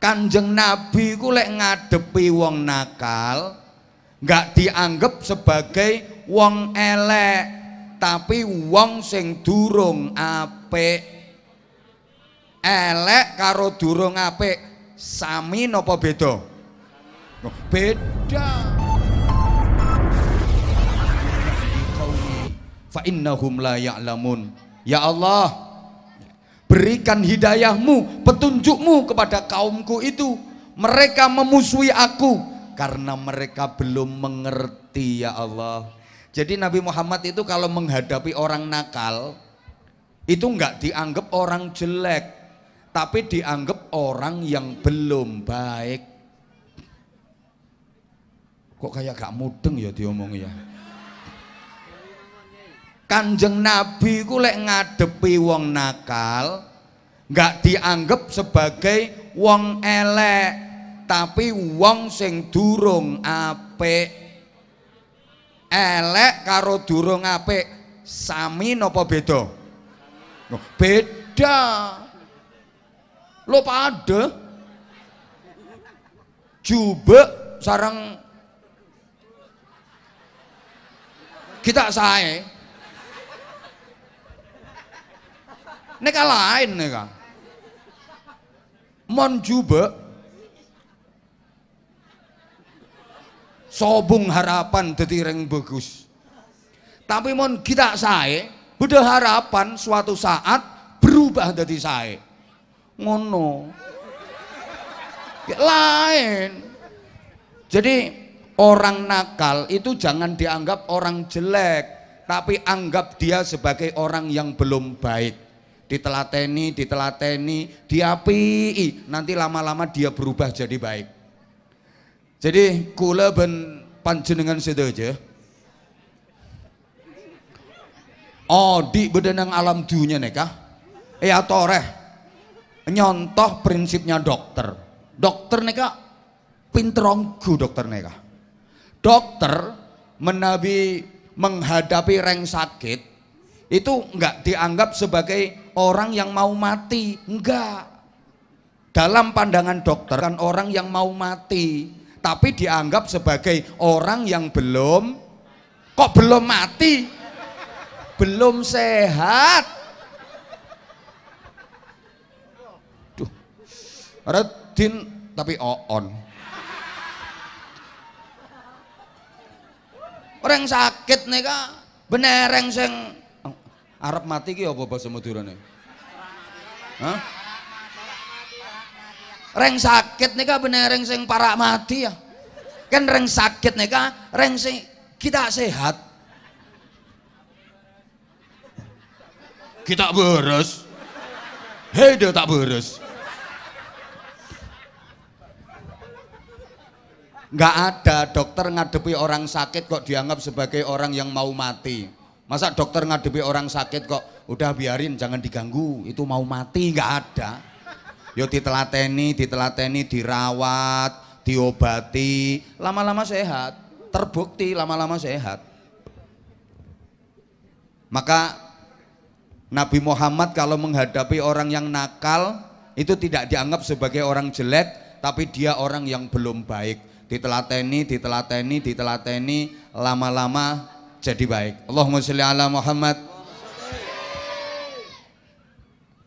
Kanjeng Nabi ku lek ngadepi wong nakal nggak dianggap sebagai wong elek, tapi wong sing durung apik. Elek karo durung apik sami napa beda? Beda. Fa innahum la ya'lamun. Ya Allah, berikan hidayahmu, petunjukmu kepada kaumku itu. Mereka memusuhi aku karena mereka belum mengerti, ya Allah. Jadi Nabi Muhammad itu kalau menghadapi orang nakal itu enggak dianggap orang jelek, tapi dianggap orang yang belum baik. Kok kayak gak mudeng ya diomong ya. Kanjeng Nabi ku lek ngadepi wong nakal nggak dianggap sebagai wong elek, tapi wong sing durung apik. Elek karo durung apik sami napa beda? Beda. Lo pada jubek sarang kita sae. Neka lain neka. Mon jubek sobung harapan dadi reng bagus. Tapi mon kita sae beda harapan suatu saat berubah dadi sae. Ngono. Lain. Jadi orang nakal itu jangan dianggap orang jelek, tapi anggap dia sebagai orang yang belum baik. Ditelateni, diapii, nanti lama-lama dia berubah jadi baik. Jadi kula ben panjenengan sedaja. Di bedenang alam dunia neka. Toreh nyontoh prinsipnya dokter. Dokter neka pinteronggu dokter neka. Dokter menghadapi reng sakit itu enggak dianggap sebagai orang yang mau mati, enggak. Dalam pandangan dokter kan orang yang mau mati, tapi dianggap sebagai orang yang belum mati, belum sehat. Duh, Redin tapi on. Orang sakit nih kak, benereng sing Arab mati ki apa bahasa Madurane? Hah? Reng sakit nih kak benereng sing para mati ya. Kan reng sakit nih kak, reng sing kita sehat. Kita beres. Hei dia tak beres. Nggak ada dokter ngadepi orang sakit kok dianggap sebagai orang yang mau mati. Masa dokter ngadepi orang sakit kok udah biarin jangan diganggu, itu mau mati? Nggak ada. Yo ditelateni, dirawat, diobati, lama-lama sehat. Terbukti lama-lama sehat. Maka Nabi Muhammad kalau menghadapi orang yang nakal itu tidak dianggap sebagai orang jelek, tapi dia orang yang belum baik. Ditelateni, lama-lama jadi baik. Allahumma sholli ala Muhammad.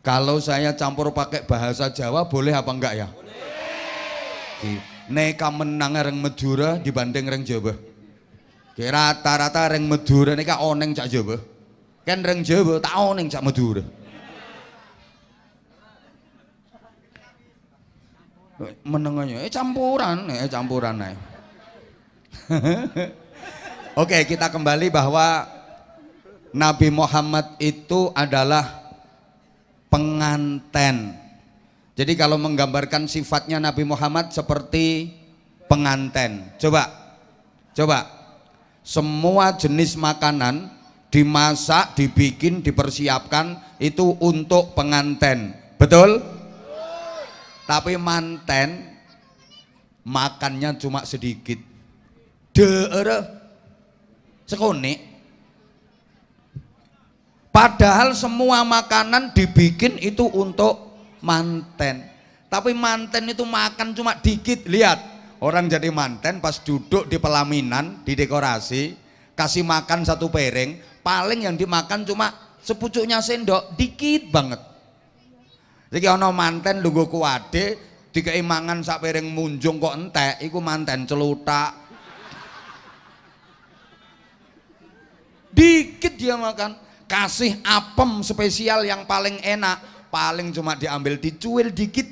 Kalau saya campur pakai bahasa Jawa boleh apa enggak ya? Boleh. Neka menang reng Madura dibanding reng Jawa. Rata-rata reng Madura neka oneng cak Jawa. Kan reng Jawa tak oneng cak Madura. Menengahnya campuran ae. Oke, kita kembali bahwa Nabi Muhammad itu adalah penganten. Jadi kalau menggambarkan sifatnya Nabi Muhammad seperti penganten. Coba. Semua jenis makanan dimasak, dibikin, dipersiapkan itu untuk penganten. Betul? Tapi manten makannya cuma sedikit. Sekone. Padahal semua makanan dibikin itu untuk manten. Tapi manten itu makan cuma dikit. Lihat, orang jadi manten pas duduk di pelaminan, di dekorasi, kasih makan satu piring, paling yang dimakan cuma sepucuknya sendok, dikit banget. Jadi ono manten lungguh kuwade, dikei mangan sak piring munjung kok entek, iku manten celutak. Dikit dia makan, kasih apem spesial yang paling enak, paling cuma diambil dicuil dikit,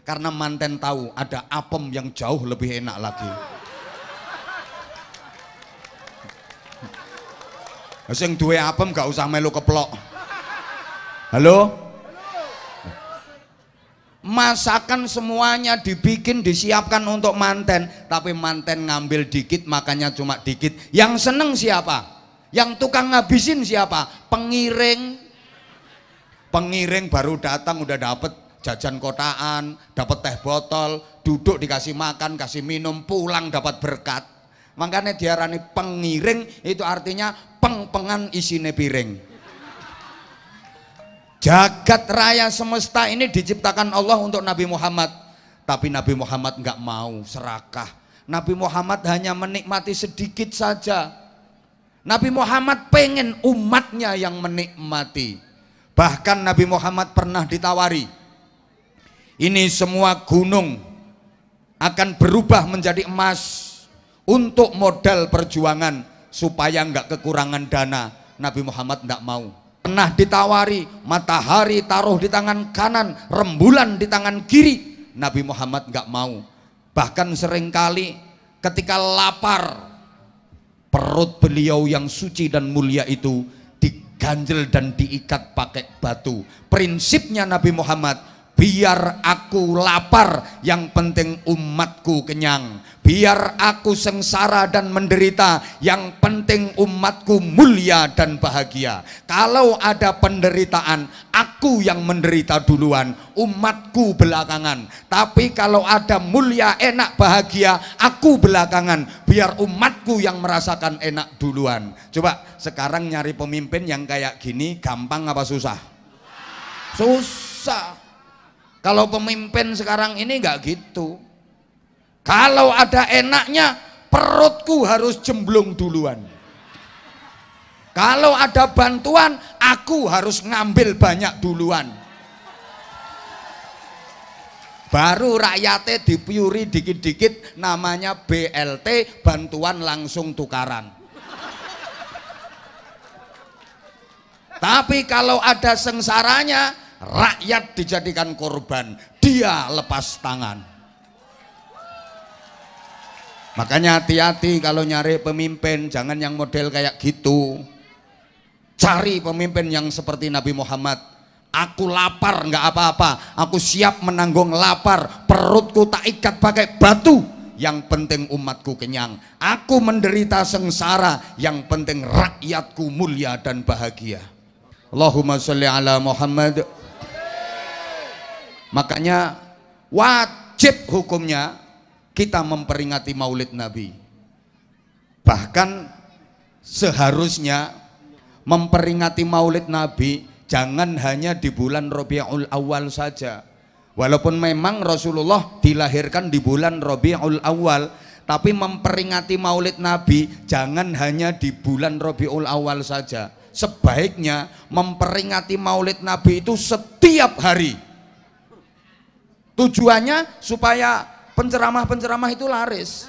karena manten tahu ada apem yang jauh lebih enak lagi. Sing duwe apem gak usah melu keplok. Halo? Masakan semuanya dibikin, disiapkan untuk manten, tapi manten ngambil dikit, makannya cuma dikit. Yang seneng siapa? Yang tukang ngabisin siapa? Pengiring. Pengiring baru datang udah dapet jajan kotaan, dapet teh botol, duduk dikasih makan, kasih minum, pulang dapat berkat. Makanya diarani pengiring, itu artinya peng-pengan isine piring. Jagat raya semesta ini diciptakan Allah untuk Nabi Muhammad, tapi Nabi Muhammad nggak mau serakah. Nabi Muhammad hanya menikmati sedikit saja. Nabi Muhammad pengen umatnya yang menikmati. Bahkan Nabi Muhammad pernah ditawari, ini semua gunung akan berubah menjadi emas untuk modal perjuangan supaya nggak kekurangan dana. Nabi Muhammad nggak mau. Pernah ditawari, matahari taruh di tangan kanan, rembulan di tangan kiri. Nabi Muhammad nggak mau. Bahkan seringkali ketika lapar, perut beliau yang suci dan mulia itu diganjel dan diikat pakai batu. Prinsipnya Nabi Muhammad, biar aku lapar, yang penting umatku kenyang. Biar aku sengsara dan menderita, yang penting umatku mulia dan bahagia. Kalau ada penderitaan, aku yang menderita duluan, umatku belakangan. Tapi kalau ada mulia, enak, bahagia, aku belakangan. Biar umatku yang merasakan enak duluan. Coba sekarang nyari pemimpin yang kayak gini, gampang apa susah? Susah. Kalau pemimpin sekarang ini nggak gitu. Kalau ada enaknya, perutku harus jemblung duluan. Kalau ada bantuan, aku harus ngambil banyak duluan. Baru rakyatnya dipiuri dikit-dikit, namanya BLT, bantuan langsung tukaran. Tapi kalau ada sengsaranya, rakyat dijadikan korban, dia lepas tangan. Makanya hati-hati kalau nyari pemimpin, jangan yang model kayak gitu. Cari pemimpin yang seperti Nabi Muhammad. Aku lapar nggak apa-apa, aku siap menanggung lapar, perutku tak ikat pakai batu, yang penting umatku kenyang. Aku menderita sengsara, yang penting rakyatku mulia dan bahagia. Allahumma sholli ala Muhammad. Makanya wajib hukumnya kita memperingati Maulid Nabi. Bahkan seharusnya memperingati Maulid Nabi jangan hanya di bulan Rabiul Awal saja. Walaupun memang Rasulullah dilahirkan di bulan Rabiul Awal, tapi memperingati Maulid Nabi jangan hanya di bulan Rabiul Awal saja. Sebaiknya memperingati Maulid Nabi itu setiap hari. Tujuannya supaya penceramah-penceramah itu laris.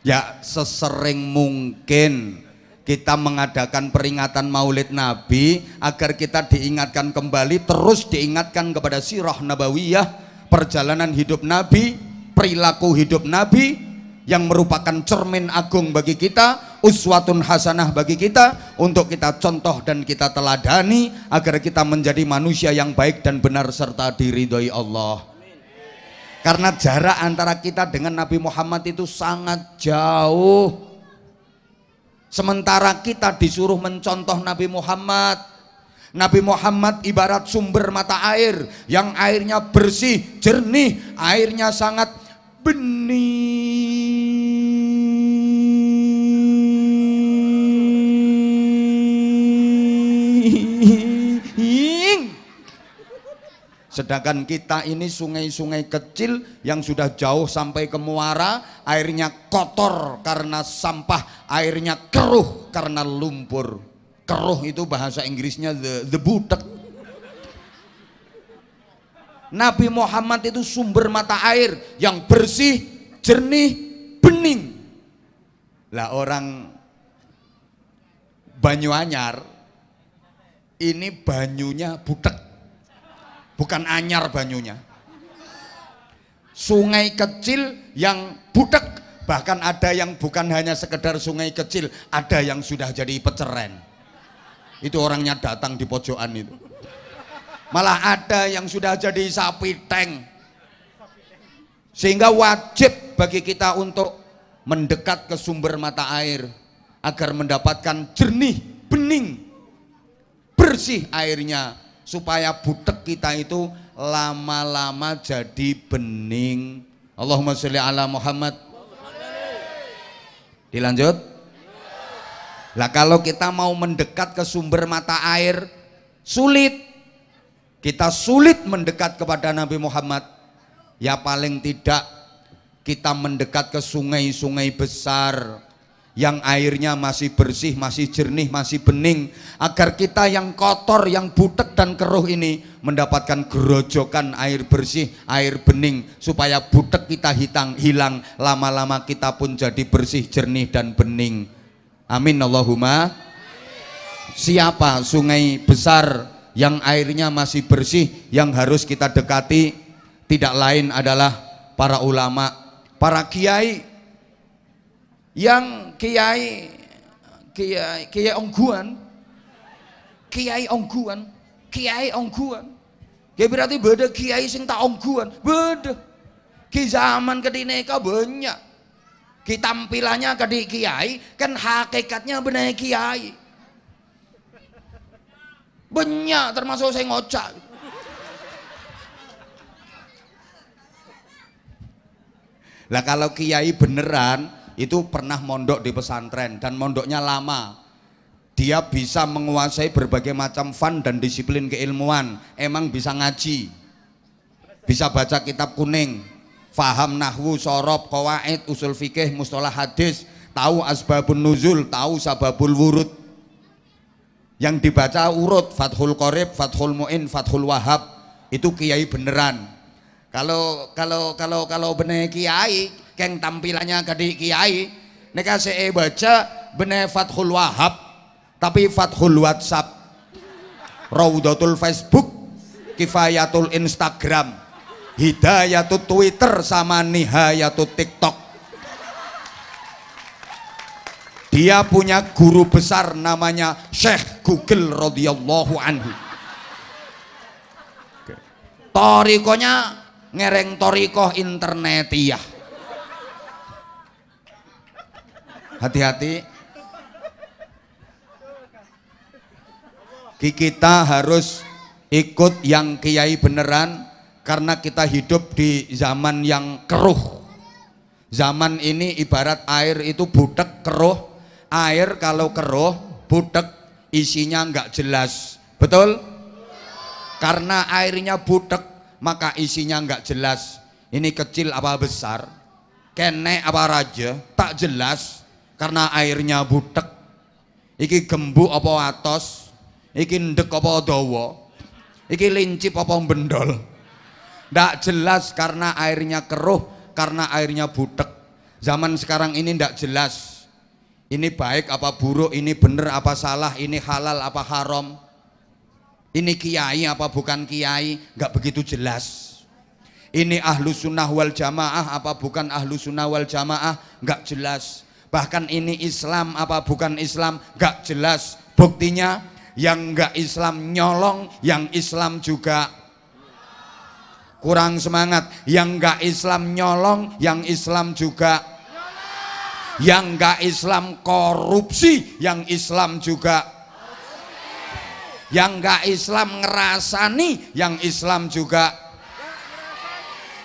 Ya, sesering mungkin kita mengadakan peringatan Maulid Nabi agar kita diingatkan kembali, terus diingatkan kepada sirah nabawiyah, perjalanan hidup Nabi, perilaku hidup Nabi yang merupakan cermin agung bagi kita, uswatun hasanah bagi kita, untuk kita contoh dan kita teladani agar kita menjadi manusia yang baik dan benar serta diridhoi Allah. Karena jarak antara kita dengan Nabi Muhammad itu sangat jauh. Sementara kita disuruh mencontoh Nabi Muhammad. Nabi Muhammad ibarat sumber mata air yang airnya bersih, jernih, airnya sangat bening. Sedangkan kita ini sungai-sungai kecil yang sudah jauh sampai ke muara, airnya kotor karena sampah, airnya keruh karena lumpur. Keruh itu bahasa Inggrisnya the butek. Nabi Muhammad itu sumber mata air yang bersih, jernih, bening. Lah orang Banyuanyar ini banyunya butek, bukan anyar banyunya. Sungai kecil yang butek, bahkan ada yang bukan hanya sekedar sungai kecil, ada yang sudah jadi peceren. Itu orangnya datang di pojokan itu. Malah ada yang sudah jadi sapi tank. Sehingga wajib bagi kita untuk mendekat ke sumber mata air agar mendapatkan jernih, bening, bersih airnya, supaya butek kita itu lama-lama jadi bening. Allahumma sholli ala Muhammad. Dilanjut. Lah kalau kita mau mendekat ke sumber mata air sulit. Kita sulit mendekat kepada Nabi Muhammad. Ya paling tidak kita mendekat ke sungai-sungai besar yang airnya masih bersih, masih jernih, masih bening, agar kita yang kotor, yang butek dan keruh ini mendapatkan gerojokan air bersih, air bening, supaya butek kita hilang, lama-lama kita pun jadi bersih, jernih dan bening. Amin Allahumma. Siapa sungai besar yang airnya masih bersih yang harus kita dekati? Tidak lain adalah para ulama, para kiai, yang kiai ongguan, ya berarti beda kiai sing tak ongguan, beda. Ki zaman kedineka banyak, ki tampilannya kadi kiai, kan hakikatnya benar kiai. Banyak termasuk saya ngocak. Lah kalau kiai beneran itu pernah mondok di pesantren dan mondoknya lama, dia bisa menguasai berbagai macam fun dan disiplin keilmuan, emang bisa ngaji, bisa baca kitab kuning, faham nahwu, sorob, qawaid, usul fikih, mustalah hadis, tahu asbabun nuzul, tahu sababul wurud, yang dibaca urut, Fathul Qorib, Fathul Mu'in, Fathul Wahab, itu kiai beneran. Kalau bener kiai keng tampilannya kadik kiai, neka saya baca bener Fathul Wahab tapi Fathul WhatsApp, Raudatul Facebook, Kifayatul Instagram, Hidayatul Twitter sama Nihayatul TikTok. Dia punya guru besar namanya Syekh Google radhiyallahu anhu. Torikonya ngereng torikoh internetiyah. Hati-hati, kita harus ikut yang kiai beneran, karena kita hidup di zaman yang keruh. Zaman ini ibarat air itu butek, keruh. Air kalau keruh, butek, isinya nggak jelas, betul? Karena airnya butek, maka isinya nggak jelas. Ini kecil apa besar, kenek apa raja, tak jelas. Karena airnya butek. Iki gembuk apa atos, iki ndek apa dawa, iki lincip apa bendol, ndak jelas karena airnya keruh, karena airnya butek. Zaman sekarang ini ndak jelas, ini baik apa buruk, ini bener apa salah, ini halal apa haram, ini kiai apa bukan kiai, nggak begitu jelas. Ini ahlu sunnah wal jamaah apa bukan ahlu sunnah wal jamaah, nggak jelas. Bahkan ini Islam apa bukan Islam, gak jelas. Buktinya yang gak Islam nyolong, yang Islam juga kurang semangat. Yang gak Islam nyolong, yang Islam juga, yang gak Islam korupsi, yang Islam juga, yang gak Islam ngerasani, yang Islam juga,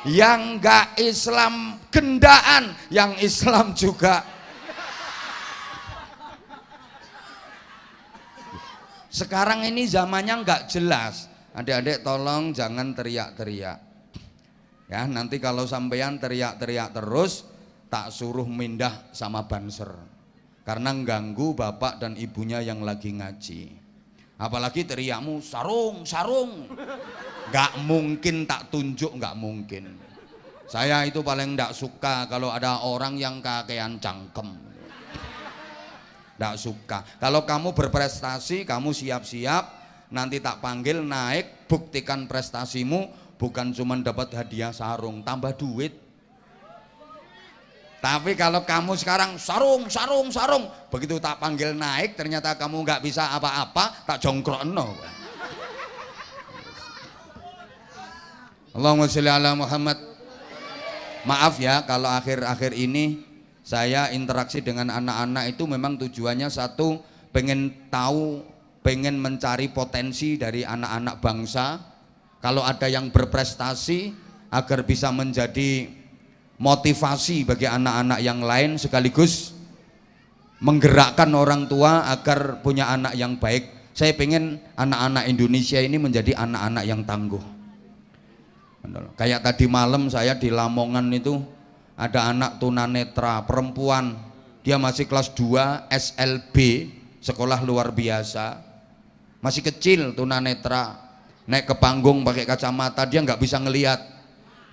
yang gak Islam gendaan, yang Islam juga. Sekarang ini zamannya nggak jelas, Adik-adik tolong jangan teriak-teriak. Ya, nanti kalau sampean teriak-teriak terus tak suruh mindah sama banser. Karena ganggu bapak dan ibunya yang lagi ngaji. Apalagi teriakmu sarung, sarung. Nggak mungkin tak tunjuk, nggak mungkin. Saya itu paling nggak suka kalau ada orang yang kakean cangkem. Nggak suka. Kalau kamu berprestasi, kamu siap-siap. Nanti tak panggil naik, buktikan prestasimu, bukan cuma dapat hadiah sarung, tambah duit. Tapi kalau kamu sekarang sarung, sarung, sarung, begitu tak panggil naik, ternyata kamu nggak bisa apa-apa, tak jongkrokno. Allahumma sholli ala Muhammad. Maaf ya kalau akhir-akhir ini saya interaksi dengan anak-anak itu memang tujuannya satu, pengen tahu, pengen mencari potensi dari anak-anak bangsa. Kalau ada yang berprestasi agar bisa menjadi motivasi bagi anak-anak yang lain, sekaligus menggerakkan orang tua agar punya anak yang baik. Saya pengen anak-anak Indonesia ini menjadi anak-anak yang tangguh. Kayak tadi malam saya di Lamongan itu ada anak tunanetra perempuan, dia masih kelas 2 SLB, sekolah luar biasa, masih kecil tunanetra, naik ke panggung pakai kacamata, dia nggak bisa ngelihat,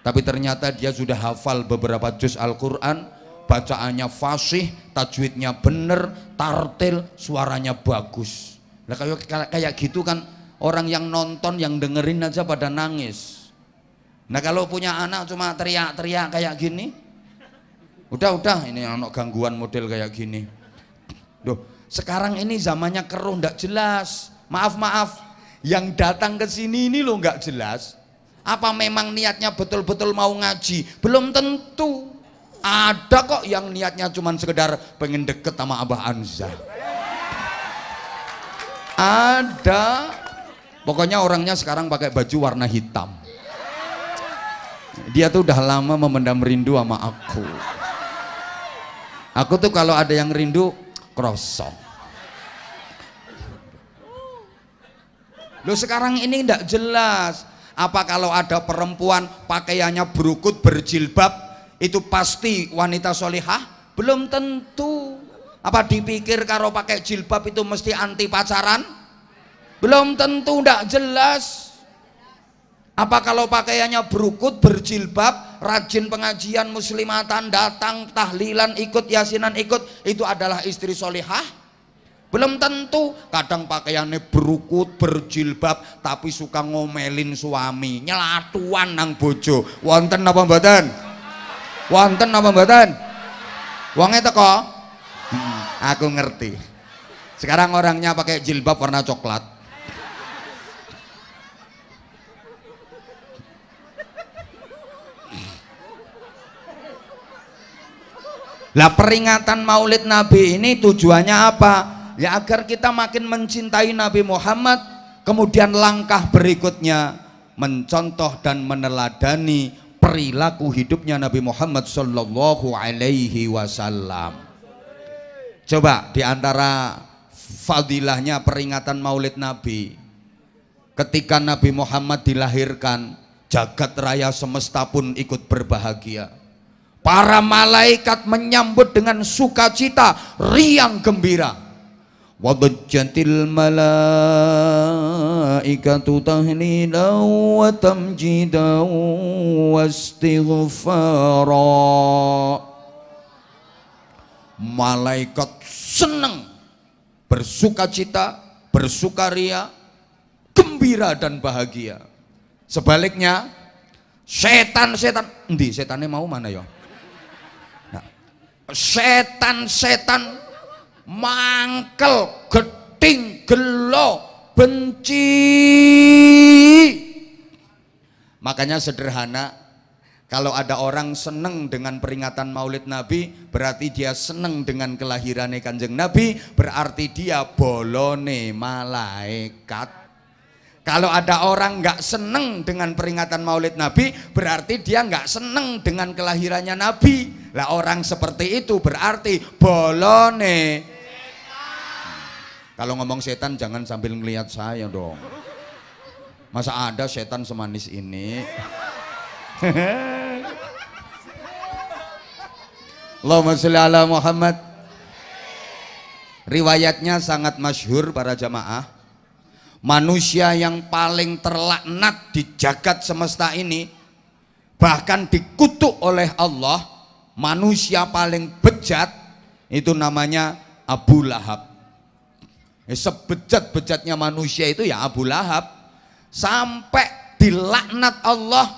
tapi ternyata dia sudah hafal beberapa juz Al-Quran, bacaannya fasih, tajwidnya bener, tartil, suaranya bagus. Nah, kayak gitu kan orang yang nonton, yang dengerin aja pada nangis. Nah kalau punya anak cuma teriak-teriak kayak gini, udah ini anak gangguan model kayak gini. Duh, sekarang ini zamannya keruh, ndak jelas. Maaf, yang datang ke sini ini lo nggak jelas. Apa memang niatnya betul-betul mau ngaji? Belum tentu. Ada kok yang niatnya cuma sekedar pengen deket sama Abah Anza. Ada. Pokoknya orangnya sekarang pakai baju warna hitam. Dia tuh udah lama memendam rindu sama aku. Aku tuh kalau ada yang rindu krosok. Loh sekarang ini ndak jelas. Apa kalau ada perempuan pakaiannya berukut berjilbab itu pasti wanita solihah? Belum tentu. Apa dipikir kalau pakai jilbab itu mesti anti pacaran? Belum tentu, ndak jelas. Apa kalau pakaiannya berukut, berjilbab, rajin pengajian muslimatan, datang tahlilan, ikut yasinan, ikut, itu adalah istri solihah? Belum tentu. Kadang pakaiannya berukut, berjilbab, tapi suka ngomelin suami, nyelatuan nang bojo. Wonten apa mboten? Wonten apa mboten? Wonge teko? Aku ngerti. Sekarang orangnya pakai jilbab warna coklat. Lah peringatan Maulid Nabi ini tujuannya apa? Ya agar kita makin mencintai Nabi Muhammad. Kemudian langkah berikutnya mencontoh dan meneladani perilaku hidupnya Nabi Muhammad Sallallahu Alaihi Wasallam. Coba diantara fadilahnya peringatan Maulid Nabi, ketika Nabi Muhammad dilahirkan, jagat raya semesta pun ikut berbahagia. Para malaikat menyambut dengan sukacita, riang gembira. Wadajjatil malaikatu tahlilan wa tamjidan wa istighfara. Malaikat senang, bersukacita, bersukaria, gembira dan bahagia. Sebaliknya setan-setan, endi setannya mau mana ya? Setan-setan mangkel, geding, gelo, benci. Makanya sederhana, kalau ada orang seneng dengan peringatan Maulid Nabi, berarti dia seneng dengan kelahirannya Kanjeng Nabi, berarti dia bolone malaikat. Kalau ada orang nggak seneng dengan peringatan Maulid Nabi, berarti dia nggak seneng dengan kelahirannya Nabi. Lah orang seperti itu berarti bolone. Kalau ngomong setan jangan sambil ngelihat saya dong. Masa ada setan semanis ini? Allahumma sholli ala Muhammad. Riwayatnya sangat masyhur para jamaah. Manusia yang paling terlaknat di jagat semesta ini, bahkan dikutuk oleh Allah, manusia paling bejat, itu namanya Abu Lahab. Sebejat-bejatnya manusia itu ya Abu Lahab, sampai dilaknat Allah,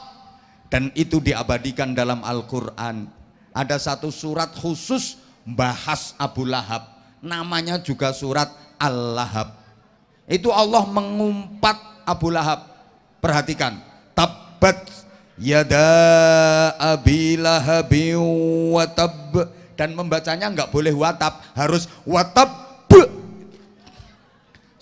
dan itu diabadikan dalam Al-Quran. Ada satu surat khusus bahas Abu Lahab, namanya juga surat Al-Lahab. Itu Allah mengumpat Abu Lahab. Perhatikan, tabbat yada abi lahabi watab, dan membacanya nggak boleh watab, harus watab.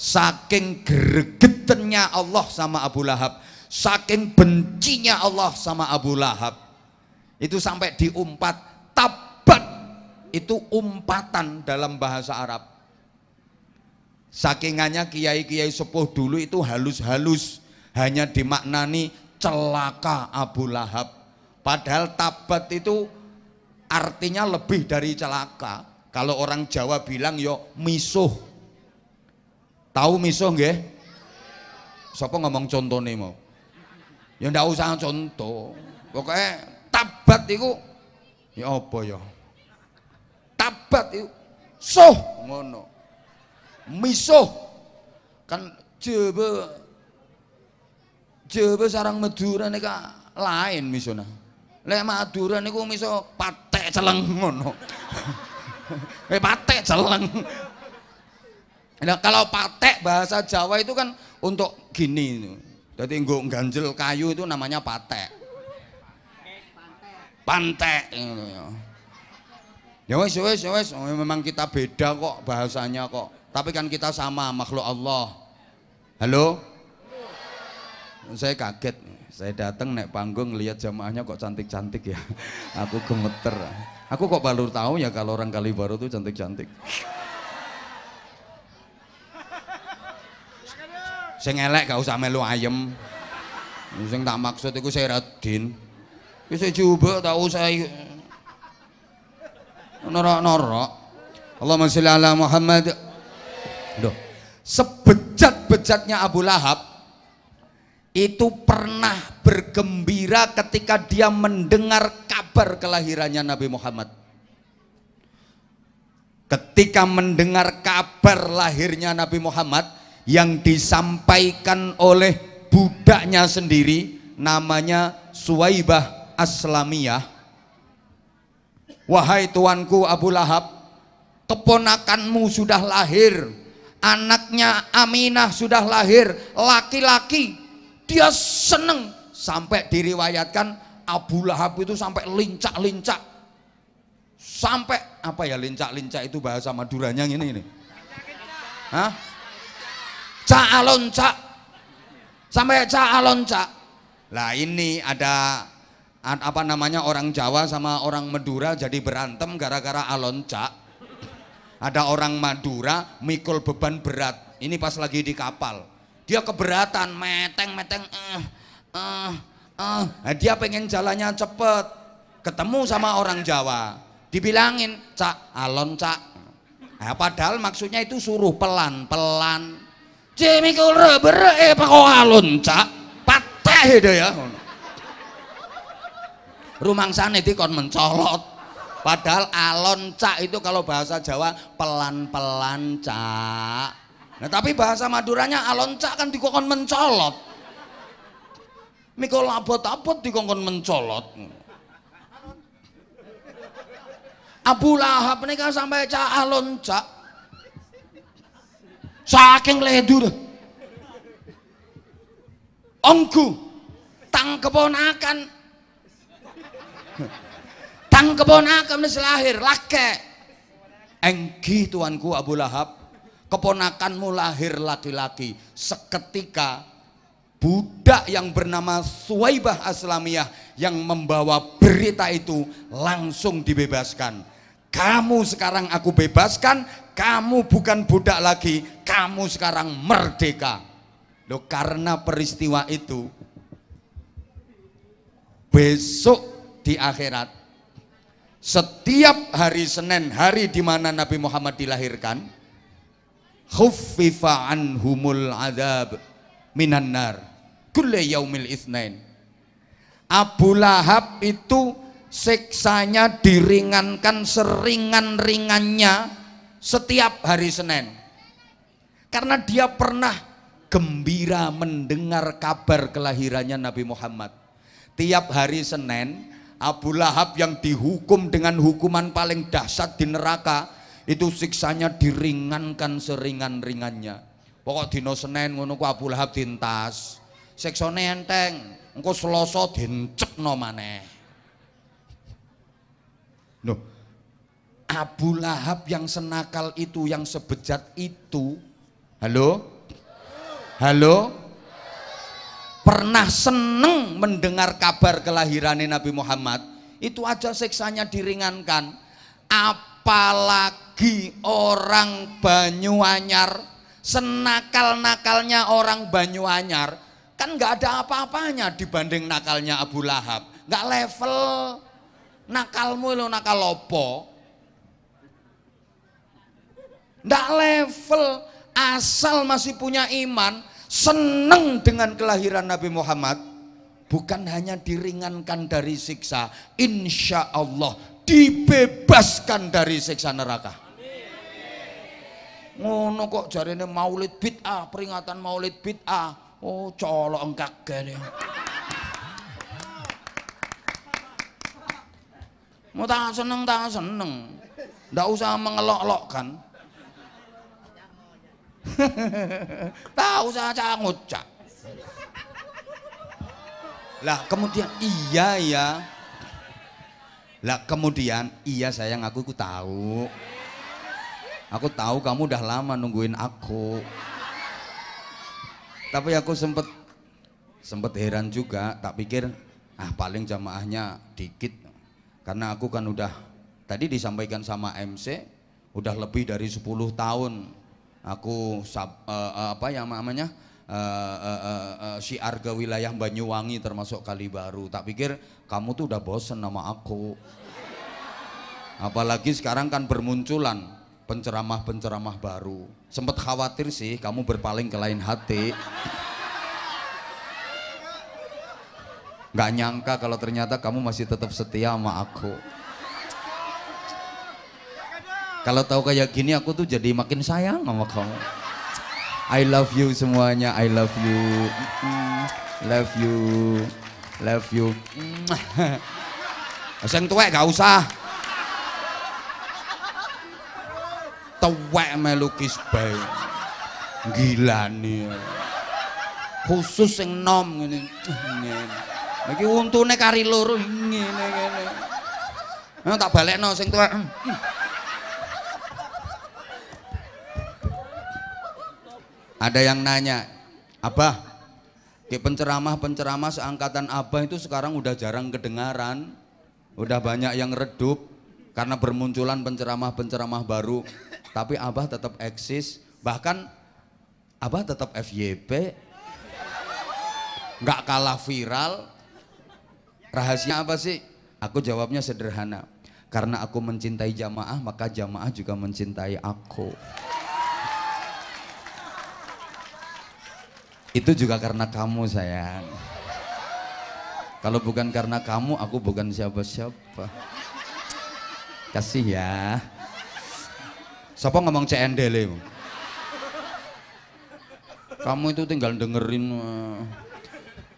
Saking gregetennya Allah sama Abu Lahab, saking bencinya Allah sama Abu Lahab, itu sampai diumpat. Tabat itu umpatan dalam bahasa Arab. Sakingannya kiai-kiai sepuh dulu itu halus-halus, hanya dimaknani celaka Abu Lahab. Padahal tabat itu artinya lebih dari celaka. Kalau orang Jawa bilang yo misuh. Tahu misuh nggih? Siapa ngomong contoh nih mau? Ya ndak usah contoh. Pokoknya tabat itu ya apa ya? Tabat itu suh ngono. Misuh kan jebe sarang Madura nika lain misuna. Lek Madura niku miso patek celeng ngono. Patek celeng. Nah, kalau patek bahasa Jawa itu kan untuk gini. Jadi nggo ganjel kayu itu namanya patek. Pantek. Ya wes, memang kita beda kok bahasanya kok. Tapi kan kita sama makhluk Allah. Halo? Saya kaget. Saya datang naik panggung lihat jamaahnya kok cantik-cantik ya. Aku gemeter. Aku kok baru tahu ya kalau orang Kalibaru tuh cantik-cantik. Sing elek gak usah melu ayem. Sing tak maksud iku Seradin. Wis coba tak usah norok-norok. Allahumma sholli ala Muhammad. Duh. Sebejat-bejatnya Abu Lahab itu pernah bergembira ketika dia mendengar kabar kelahirannya Nabi Muhammad. Ketika mendengar kabar lahirnya Nabi Muhammad yang disampaikan oleh budaknya sendiri, namanya Suwaibah Aslamiyah. Wahai tuanku Abu Lahab, keponakanmu sudah lahir, anaknya Aminah sudah lahir, laki-laki. Dia seneng, sampai diriwayatkan Abu Lahab itu sampai lincak-lincak. Sampai apa ya lincak-lincak itu bahasa Maduranya ini. Hah? Caalonca, sampai caalonca. Lah ini ada apa namanya, orang Jawa sama orang Madura jadi berantem gara-gara alonca. Ada orang Madura mikul beban berat. Ini pas lagi di kapal, dia keberatan, meteng. Dia pengen jalannya cepet, ketemu sama orang Jawa, dibilangin cak alonca. Nah, padahal maksudnya itu suruh pelan-pelan. Mikul rebere kok alonca pateh deh ya. Rumangsane dikon mencolot. Padahal alonca itu kalau bahasa Jawa pelan-pelan cak. Nah tapi bahasa Maduranya alonca kan dikon mencolot. Mikul abot-abot dikon mencolot. Abu Lahab nika sampai cak alonca. Saking ledur. Onggu tang keponakan wis lahir laki. Enggi tuanku Abu Lahab, keponakanmu lahir laki-laki. Seketika budak yang bernama Suwaibah Aslamiyah yang membawa berita itu langsung dibebaskan. Kamu sekarang aku bebaskan, kamu bukan budak lagi, kamu sekarang merdeka. Loh, karena peristiwa itu besok di akhirat, setiap hari Senin, hari di mana Nabi Muhammad dilahirkan, khuffifa anhumul adzab minan nar kulli yaumil itsnain. Abu Lahab itu siksanya diringankan seringan-ringannya setiap hari Senin, karena dia pernah gembira mendengar kabar kelahirannya Nabi Muhammad. Tiap hari Senin, Abu Lahab yang dihukum dengan hukuman paling dahsyat di neraka itu siksanya diringankan seringan-ringannya. Pokok dino Senin ngono ku Abu Lahab dintas, siksane enteng, engko Selasa dincekno maneh. Loh, Abu Lahab yang senakal itu, yang sebejat itu, halo? Halo? Pernah seneng mendengar kabar kelahiran Nabi Muhammad, itu aja siksanya diringankan. Apalagi orang Banyuanyar, senakal-nakalnya orang Banyuanyar, kan nggak ada apa-apanya dibanding nakalnya Abu Lahab. Nggak level. Nakalmu lo nakal lopo, ndak level. Asal masih punya iman, seneng dengan kelahiran Nabi Muhammad, bukan hanya diringankan dari siksa, insya Allah dibebaskan dari siksa neraka. Ngono kok jarene maulid bid'ah, peringatan maulid bid'ah. Oh colok engkak gini. Mau tak seneng, ndak usah mengelok-elokkan. Tak usah cangut-cak. Lah kemudian iya ya. Lah kemudian iya sayang, aku tahu. Aku tahu kamu udah lama nungguin aku. Tapi aku sempet heran juga, tak pikir paling jamaahnya dikit. Karena aku kan udah tadi disampaikan sama MC, udah lebih dari 10 tahun aku apa yang namanya syiar ke wilayah Banyuwangi termasuk Kalibaru. Tak pikir kamu tuh udah bosen sama aku. Apalagi sekarang kan bermunculan penceramah-penceramah baru. Sempet khawatir sih kamu berpaling ke lain hati. Nggak nyangka kalau ternyata kamu masih tetap setia sama aku. Kalau tahu kayak gini aku tuh jadi makin sayang sama kamu. I love you semuanya, I love you. Love you. Love you. Sing tuwek gak usah. Tuwek melukis bae. Gila nih. Khusus sing nom ngene. Iki untune kari loro ngene. Nah, tak balekno sing tuwek. Ada yang nanya, Abah, penceramah-penceramah seangkatan Abah itu sekarang udah jarang kedengaran, udah banyak yang redup karena bermunculan penceramah-penceramah baru. Tapi Abah tetap eksis, bahkan Abah tetap FYP, nggak kalah viral. Rahasia apa sih? Aku jawabnya sederhana, karena aku mencintai jamaah, maka jamaah juga mencintai aku. Itu juga karena kamu sayang. Kalau bukan karena kamu, aku bukan siapa-siapa. Kasih ya. Siapa ngomong CNDL? Kamu itu tinggal dengerin.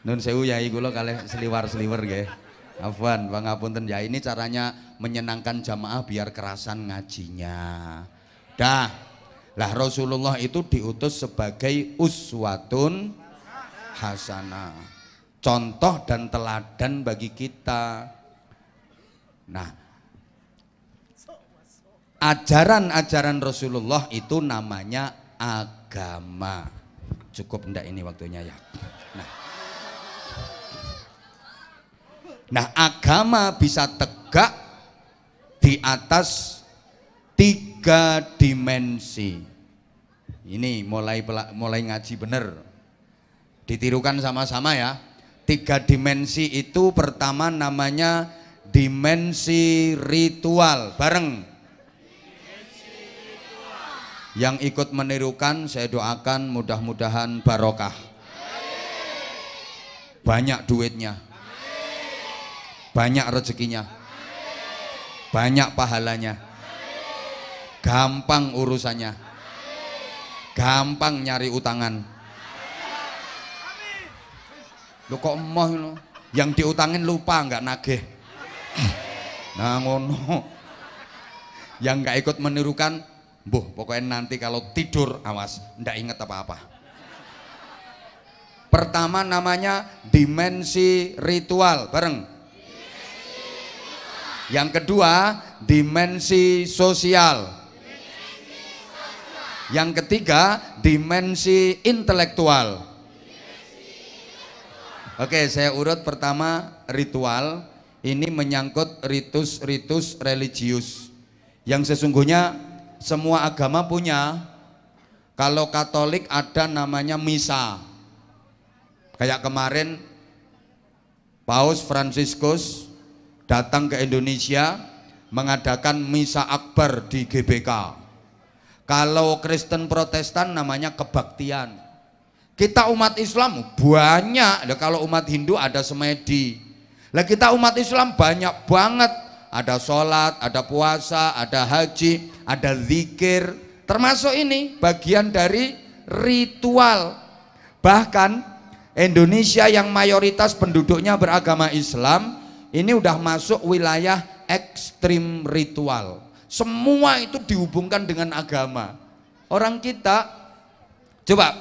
Nun sewu yai kula kalih seliwar-seliwer nggih. Afwan, pangapunten ya. Ini caranya menyenangkan jamaah biar kerasan ngajinya. Dah. Lah Rasulullah itu diutus sebagai uswatun hasanah, contoh dan teladan bagi kita. Nah, ajaran-ajaran Rasulullah itu namanya agama. Cukup ndak ini waktunya ya. Nah, agama bisa tegak di atas 3 dimensi. Ini mulai ngaji bener. Ditirukan sama-sama ya. 3 dimensi itu pertama namanya dimensi ritual. Bareng. Yang ikut menirukan saya doakan mudah-mudahan barokah. Banyak duitnya. Banyak rezekinya. Banyak pahalanya. Gampang urusannya. Gampang nyari utangan. Lo kok emoh lo? Yang diutangin lupa nggak nagih. Nah ngono. Yang nggak ikut menirukan, pokoknya nanti kalau tidur awas, ndak inget apa-apa. Pertama namanya dimensi ritual, bareng. Yang kedua dimensi sosial. Yang ketiga dimensi intelektual. Oke, saya urut. Pertama ritual, ini menyangkut ritus-ritus religius yang sesungguhnya semua agama punya. Kalau Katolik ada namanya misa. Kayak kemarin Paus Fransiskus datang ke Indonesia mengadakan misa akbar di GBK. Kalau Kristen Protestan namanya kebaktian. Kita umat Islam banyak. Kalau umat Hindu ada semedi. Lah kita umat Islam banyak banget. Ada sholat, ada puasa, ada haji, ada zikir. Termasuk ini bagian dari ritual. Bahkan Indonesia yang mayoritas penduduknya beragama Islam, ini udah masuk wilayah ekstrim ritual. Semua itu dihubungkan dengan agama. Orang kita, coba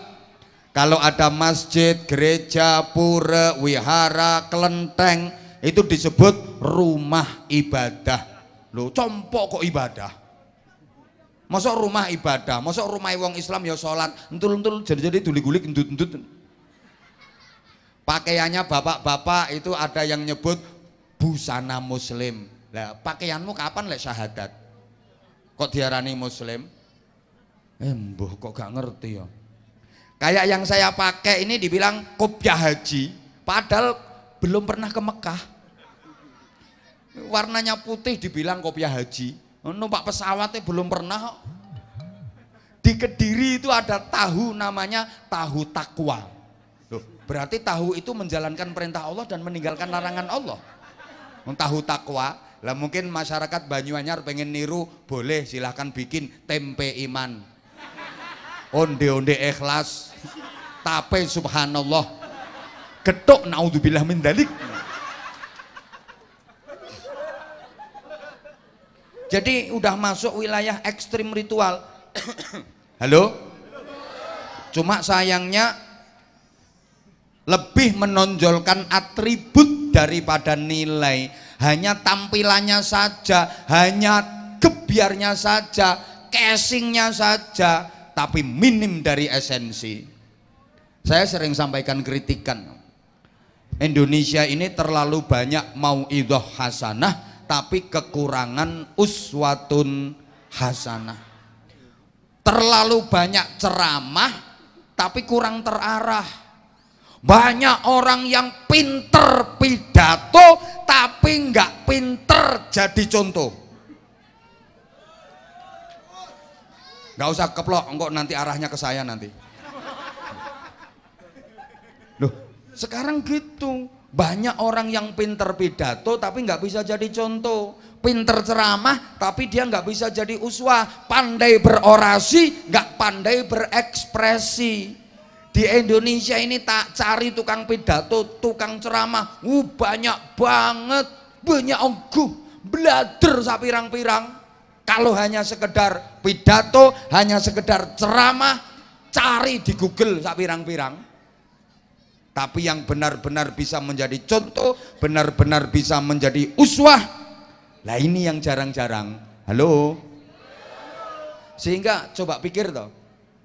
kalau ada masjid, gereja, pura, wihara, kelenteng, itu disebut rumah ibadah. Loh, compok kok ibadah? Masuk rumah ibadah, masuk rumah wong Islam ya sholat, entul-entul jadi gulik-gulik, endut-endut. Pakaiannya bapak-bapak itu ada yang nyebut busana muslim. Lah, pakaianmu kapan lek syahadat? Kok diarani muslim? Mbuh kok gak ngerti ya. Kayak yang saya pakai ini dibilang kopiah haji, padahal belum pernah ke Mekah. Warnanya putih dibilang kopiah haji, numpak pesawatnya belum pernah. Di Kediri itu ada tahu namanya tahu takwa. Loh, berarti tahu itu menjalankan perintah Allah dan meninggalkan larangan Allah. Tahu takwa. Lah mungkin masyarakat Banyuanyar pengen niru, boleh silahkan bikin tempe iman. Onde-onde ikhlas, tape subhanallah, getuk naudzubillah min dzalik. Jadi udah masuk wilayah ekstrim ritual. Halo? Cuma sayangnya lebih menonjolkan atribut daripada nilai. Hanya tampilannya saja, hanya gebyarnya saja, casingnya saja, tapi minim dari esensi. Saya sering sampaikan kritikan, Indonesia ini terlalu banyak mauidhah hasanah tapi kekurangan uswatun hasanah. Terlalu banyak ceramah tapi kurang terarah. Banyak orang yang pinter pidato tapi nggak pinter jadi contoh. Nggak usah keplok, engkau nanti arahnya ke saya nanti. Loh, sekarang gitu. Banyak orang yang pinter pidato tapi nggak bisa jadi contoh. Pinter ceramah tapi dia nggak bisa jadi uswah. Pandai berorasi, nggak pandai berekspresi. Di Indonesia ini tak cari tukang pidato, tukang ceramah, banyak banget, banyak belajar sapirang-pirang. Kalau hanya sekedar pidato, hanya sekedar ceramah, cari di Google sapirang-pirang. Tapi yang benar-benar bisa menjadi contoh, benar-benar bisa menjadi uswah, lah ini yang jarang-jarang. Halo? Sehingga coba pikir toh,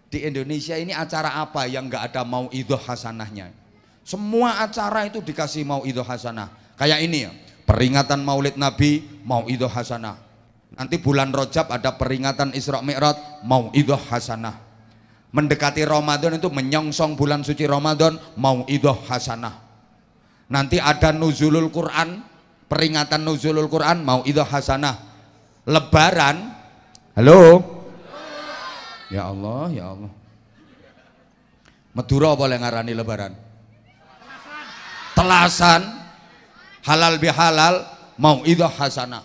di Indonesia ini acara apa yang nggak ada mauidhah hasanahnya? Semua acara itu dikasih mauidhah hasanah. Kayak ini ya, peringatan Maulid Nabi, mauidhah hasanah. Nanti bulan Rajab ada peringatan Isra Mi'raj, mauidhah hasanah. Mendekati Ramadan itu menyongsong bulan suci Ramadan, mauidhah hasanah. Nanti ada nuzulul Quran, peringatan nuzulul Quran, mauidhah hasanah. Lebaran, halo? Ya Allah, ya Allah. Madura boleh ngarani lebaran? Telasan, halal bihalal, mauidhah hasanah.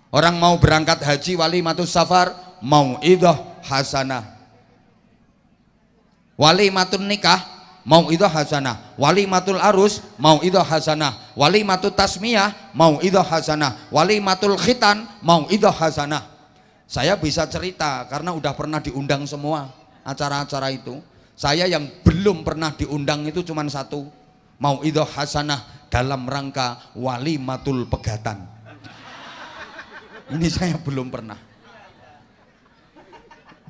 Orang mau berangkat haji walimatus safar, mauidhah hasanah. Walimatun nikah, mauidhah hasanah. Walimatul arus, mauidhah hasanah. Walimatul tasmiyah, mauidhah hasanah. Walimatul khitan, mauidhah hasanah. Saya bisa cerita karena udah pernah diundang semua acara-acara itu. Saya yang belum pernah diundang itu cuma satu, mauidhah hasanah dalam rangka walimatul pegatan. Ini saya belum pernah.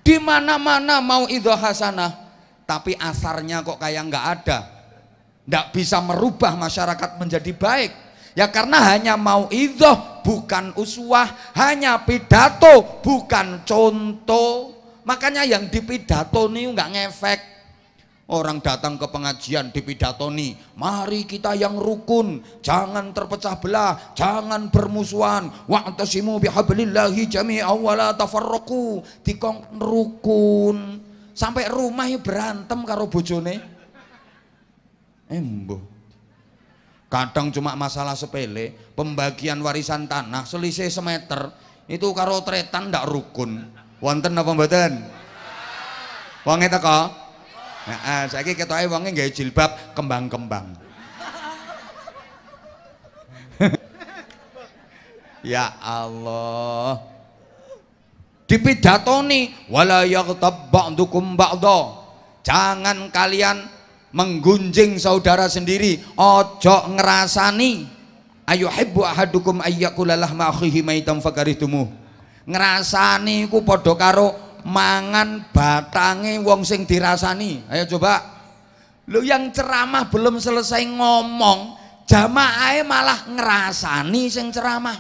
Di mana-mana mauidhah hasanah, tapi asarnya kok kayak nggak ada. Nggak bisa merubah masyarakat menjadi baik. Ya karena hanya mauidhah bukan uswah, hanya pidato bukan contoh. Makanya yang dipidato nih nggak ngefek. Orang datang ke pengajian dipidatoni, mari kita yang rukun, jangan terpecah belah, jangan bermusuhan, wa'tasimu bihablillahi jami'an wa la tafarraqu. Dikong rukun, sampai rumah ya berantem karo bojone. Embo. Kadang cuma masalah sepele, pembagian warisan tanah selisih semeter, itu karo tretan ndak rukun. Wonten apa mboten? Wong eta kok nah, saiki ketoke wonge nggawe jilbab kembang-kembang. Ya Allah. Dipidatoni wala yaghtab ba'dukum ba'dha. Jangan kalian menggunjing saudara sendiri, ojo ngerasani. Ayuhibbu ahadukum ayyakula lahma akhihi maitan fakarihtumu. Ngerasani ku padha karo mangan batange wong sing dirasani. Ayo coba. Lu yang ceramah belum selesai ngomong, jamaah malah ngerasani sing ceramah.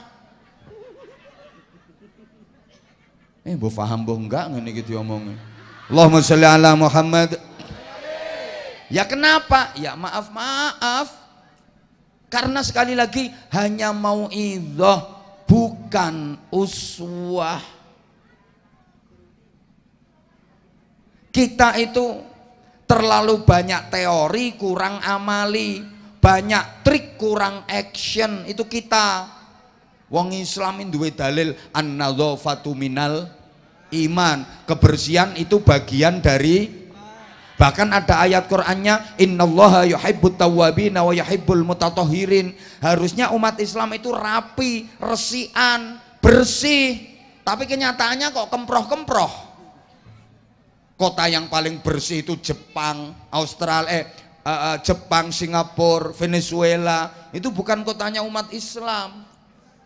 Mbok paham mbok enggak ngene iki diomongnya. Allahumma sholli ala Muhammad. Ya kenapa? Ya maaf. Karena sekali lagi hanya mauidhah bukan uswah. Kita itu terlalu banyak teori, kurang amali, banyak trik, kurang action. Itu kita. Wong Islam duwe dalil an-nadzafatu minal iman. Kebersihan itu bagian dari, bahkan ada ayat Qur'annya innallaha yuhibbut tawwabina wa yuhibbul mutatahhirin. Harusnya umat Islam itu rapi, resian, bersih. Tapi kenyataannya kok kemproh-kemproh. Kota yang paling bersih itu Jepang, Australia, Jepang, Singapura, Venezuela. Itu bukan kotanya umat Islam.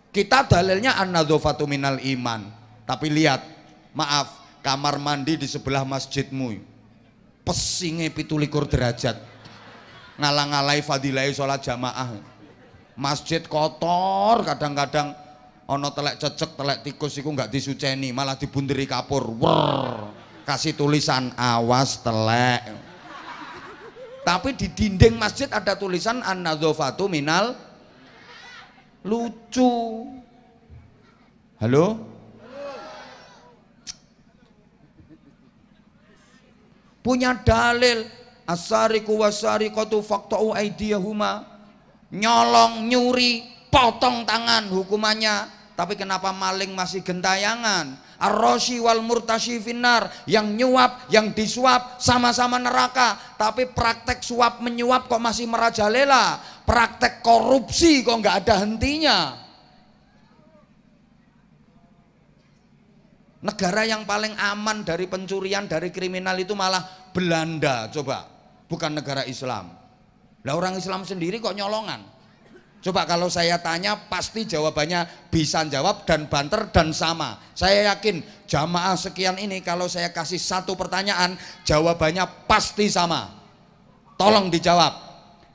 Kita dalilnya an-nadzafatu minal iman. Tapi lihat, maaf, kamar mandi di sebelah masjidmu pesinge 17 derajat, ngalang-alai fadilai sholat jamaah. Masjid kotor, kadang-kadang ono telek cecek, telek tikus iku nggak disuceni, malah dibunderi kapur. Wrrr. Kasih tulisan awas telek. Tapi di dinding masjid ada tulisan an-nadzafatu minal. Lucu. Halo? Punya dalil as-sariqu was-sariqatu faqta'u aydiyahuma. Nyolong, nyuri, potong tangan hukumannya. Tapi kenapa maling masih gentayangan? Ar-rashi wal murtashi finnar, yang nyuap, yang disuap sama-sama neraka. Tapi praktek suap menyuap kok masih merajalela. Praktek korupsi kok nggak ada hentinya. Negara yang paling aman dari pencurian, dari kriminal itu malah Belanda, coba. Bukan negara Islam. Lah orang Islam sendiri kok nyolongan. Coba kalau saya tanya pasti jawabannya bisa jawab dan banter dan sama. Saya yakin jamaah sekian ini kalau saya kasih satu pertanyaan jawabannya pasti sama. Tolong dijawab.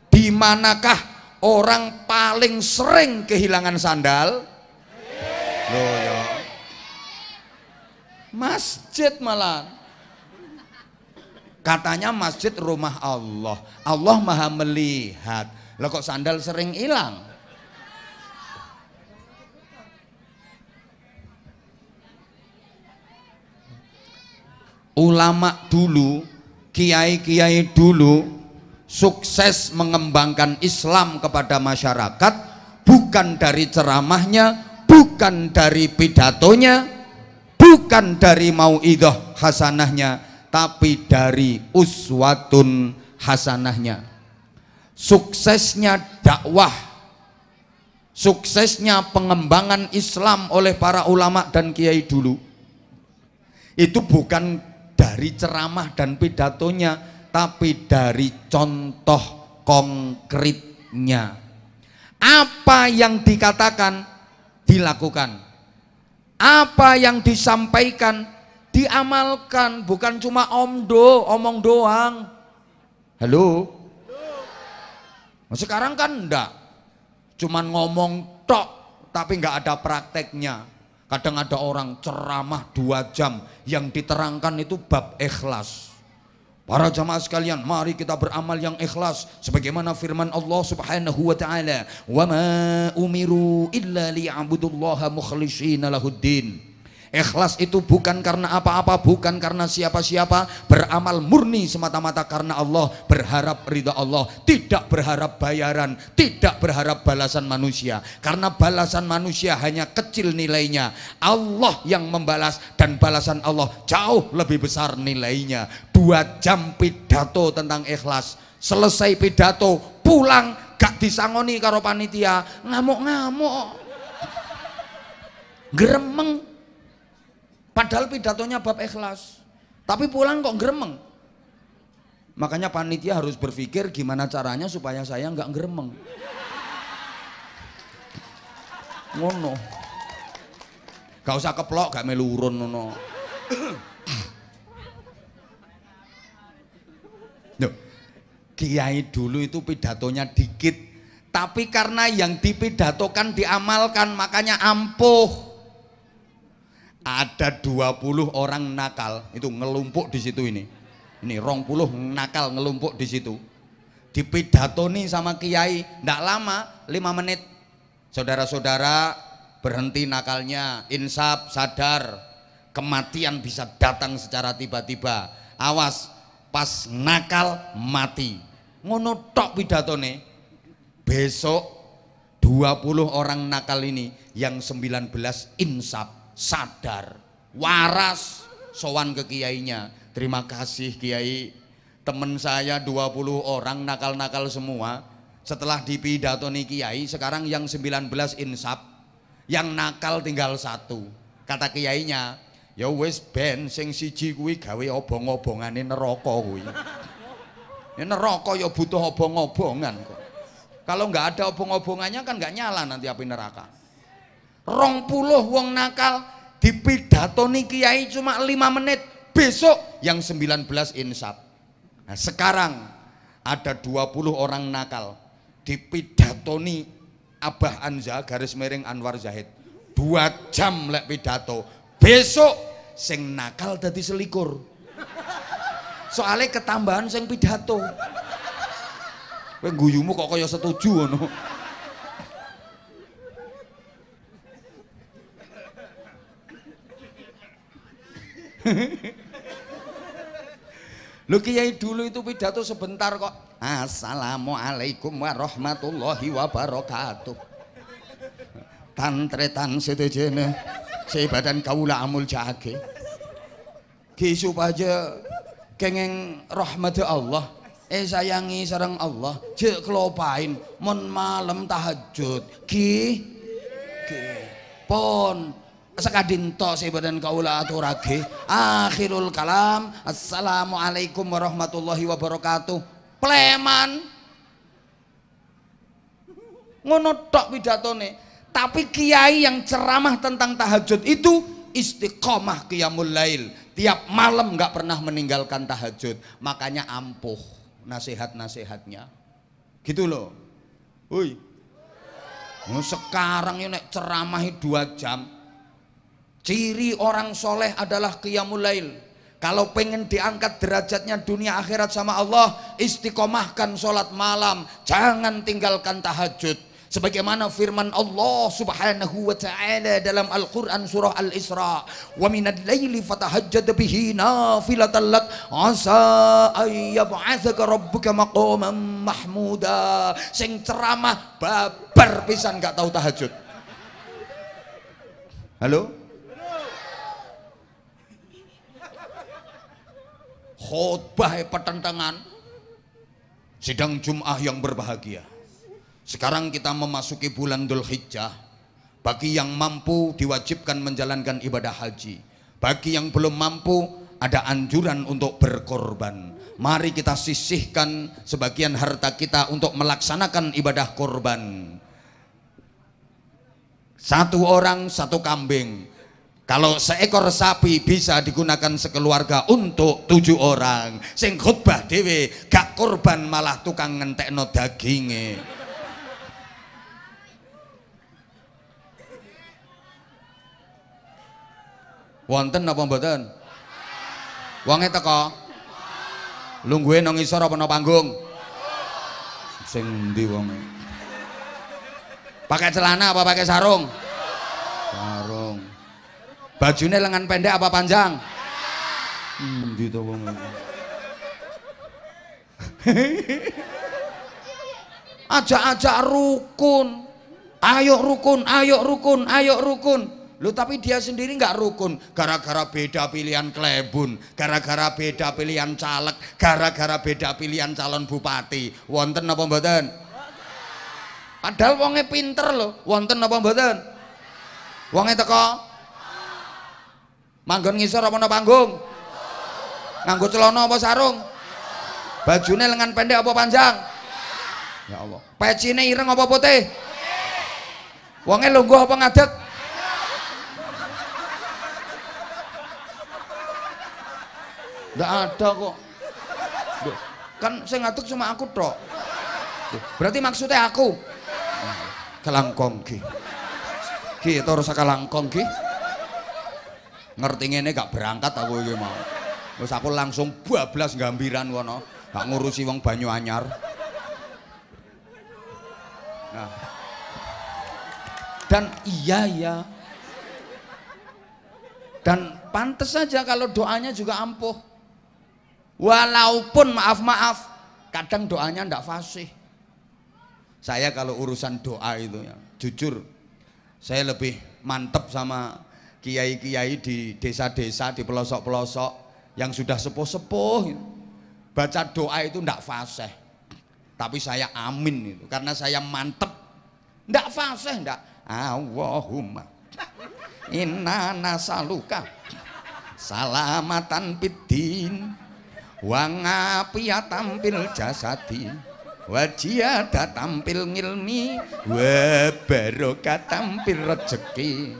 Di manakah orang paling sering kehilangan sandal? Loh ya. Masjid malah. Katanya masjid rumah Allah. Allah maha melihat. Lah kok sandal sering hilang? Ulama dulu, kiai-kiai dulu sukses mengembangkan Islam kepada masyarakat bukan dari ceramahnya, bukan dari pidatonya, bukan dari mauidhah hasanahnya, tapi dari uswatun hasanahnya. Suksesnya dakwah, suksesnya pengembangan Islam oleh para ulama dan kiai dulu itu bukan dari ceramah dan pidatonya, tapi dari contoh konkretnya. Apa yang dikatakan dilakukan, apa yang disampaikan diamalkan, bukan cuma omong doang. Halo? Sekarang kan enggak, cuman ngomong tok tapi enggak ada prakteknya. Kadang ada orang ceramah 2 jam yang diterangkan itu bab ikhlas. Para jamaah sekalian, mari kita beramal yang ikhlas sebagaimana firman Allah Subhanahu wa taala, "Wa ma umiru illa liya'budullaha mukhlishina lahuddin." Ikhlas itu bukan karena apa-apa, bukan karena siapa-siapa, beramal murni semata-mata karena Allah, berharap ridha Allah, tidak berharap bayaran, tidak berharap balasan manusia, karena balasan manusia hanya kecil nilainya. Allah yang membalas dan balasan Allah jauh lebih besar nilainya. 2 jam pidato tentang ikhlas, selesai pidato pulang gak disangoni karo panitia, ngamuk-ngamuk, gremeng. Padahal pidatonya bab ikhlas, tapi pulang kok gremeng. Makanya panitia harus berpikir gimana caranya supaya saya nggak gremeng. Ngono. Gak usah keplok, gak melurun ngono. Kiai dulu itu pidatonya dikit, tapi karena yang dipidatokan diamalkan, makanya ampuh. Ada 20 orang nakal itu ngelumpuk di situ ini 20 nakal ngelumpuk di situ, dipidatoni sama kiai, ndak lama 5 menit, saudara-saudara berhenti nakalnya, insaf, sadar, kematian bisa datang secara tiba-tiba, awas pas nakal mati, ngono tok pidatone. Besok 20 orang nakal ini yang 19 insaf, sadar, waras, sowan ke kiainya. Terima kasih kiai, temen saya 20 orang nakal-nakal semua. Setelah dipidatoni kiai, sekarang yang 19 insaf, yang nakal tinggal 1. Kata kiainya, ya wis ben sing siji kuwi gawe obong-obongane neraka kuwi. Ya neraka ya butuh obong-obongan kok. Kalau nggak ada obong-obongannya kan nggak nyala nanti api neraka. 20 wong nakal dipidatoni kiai cuma 5 menit, besok yang 19 insaf. Nah sekarang ada 20 orang nakal dipidatoni Abah Anza garis miring Anwar Zahid 2 jam lek pidato, besok sing nakal dadi selikur. Soalnya ketambahan sing pidato. Kowe guyumu kok kaya setuju ngono. Lu kiai dulu itu pidato sebentar kok. Assalamualaikum warahmatullahi wabarakatuh. Tantretan sedejene sebadan kaula amul jage. Ki supaya kenging rahmat Allah, sayangi sareng Allah, jek kelopain mon malam tahajud. Ki pon sekadin tok sebadan kaula aturage. Akhirul kalam, assalamualaikum warahmatullahi wabarakatuh. Pleman ngono tok pidatone. Tapi kiai yang ceramah tentang tahajud itu istiqomah qiyamul lail, tiap malam nggak pernah meninggalkan tahajud, makanya ampuh nasihat-nasihatnya gitu loh. Woi, sekarang ini ceramah 2 jam. Ciri orang soleh adalah qiyamul lail. Kalau pengen diangkat derajatnya dunia akhirat sama Allah, istiqomahkan sholat malam, jangan tinggalkan tahajud. Sebagaimana firman Allah Subhanahu wa taala dalam Al-Qur'an surah Al-Isra, "Wa minal laili fatahajjad bihi nafilatan lak asa ay yab'atsaka rabbuka maqaman mahmuda." Sing ceramah babar pisan gak tahu tahajud. Halo? Khotbah pertentangan sidang Jum'ah yang berbahagia. Sekarang kita memasuki bulan Dzulhijjah. Bagi yang mampu diwajibkan menjalankan ibadah haji. Bagi yang belum mampu ada anjuran untuk berkorban. Mari kita sisihkan sebagian harta kita untuk melaksanakan ibadah korban. 1 orang 1 kambing. Kalau seekor sapi bisa digunakan sekeluarga untuk 7 orang. Sing khutbah dhewe gak korban malah tukang ngentekno daginge. Wonten apa mboten? Wonge teko? Lungguhe nang ngisor apa nang panggung? Sing ndi wonge? Pakai celana apa pakai sarung? Sarung. Bajune lengan pendek apa panjang? Ndi to wonge? Ajak-ajak rukun. Ayo rukun, ayo rukun, ayo rukun. Loh tapi dia sendiri nggak rukun, gara-gara beda pilihan klebun, gara-gara beda pilihan caleg, gara-gara beda pilihan calon bupati. Wonten apa mboten? Padahal wonge pinter loh. Wonten apa mboten? Wonge teko? Manggon ngisor apa nang panggung? Nganggo celana apa sarung? Bajune lengan pendek apa panjang? Ya Allah. Pecine ireng apa putih? Wonge lungguh apa ngadeg? Nggak ada kok. Kan saya ngatuk cuma aku tok. Berarti maksudnya aku. Kelangkong ki. Ki itu harus kelangkong ki. Ngerti ngene gak berangkat aku iki mau. Terus aku langsung bablas gambiran kono. Gak ngurusi wong Banyuanyar. Nah. Dan iya. Dan pantas saja kalau doanya juga ampuh. Walaupun maaf kadang doanya ndak fasih. Saya kalau urusan doa itu ya jujur saya lebih mantep sama kiai-kiai di desa-desa, di pelosok-pelosok yang sudah sepuh-sepuh. Baca doa itu ndak fasih. Tapi saya amin itu karena saya mantep. Ndak fasih ndak. Allahumma inna nasaluka salamatan fiddin wa ngafiyatan fil jasadi wa ziyadatan fil ilmi wa barokatan fil rezeki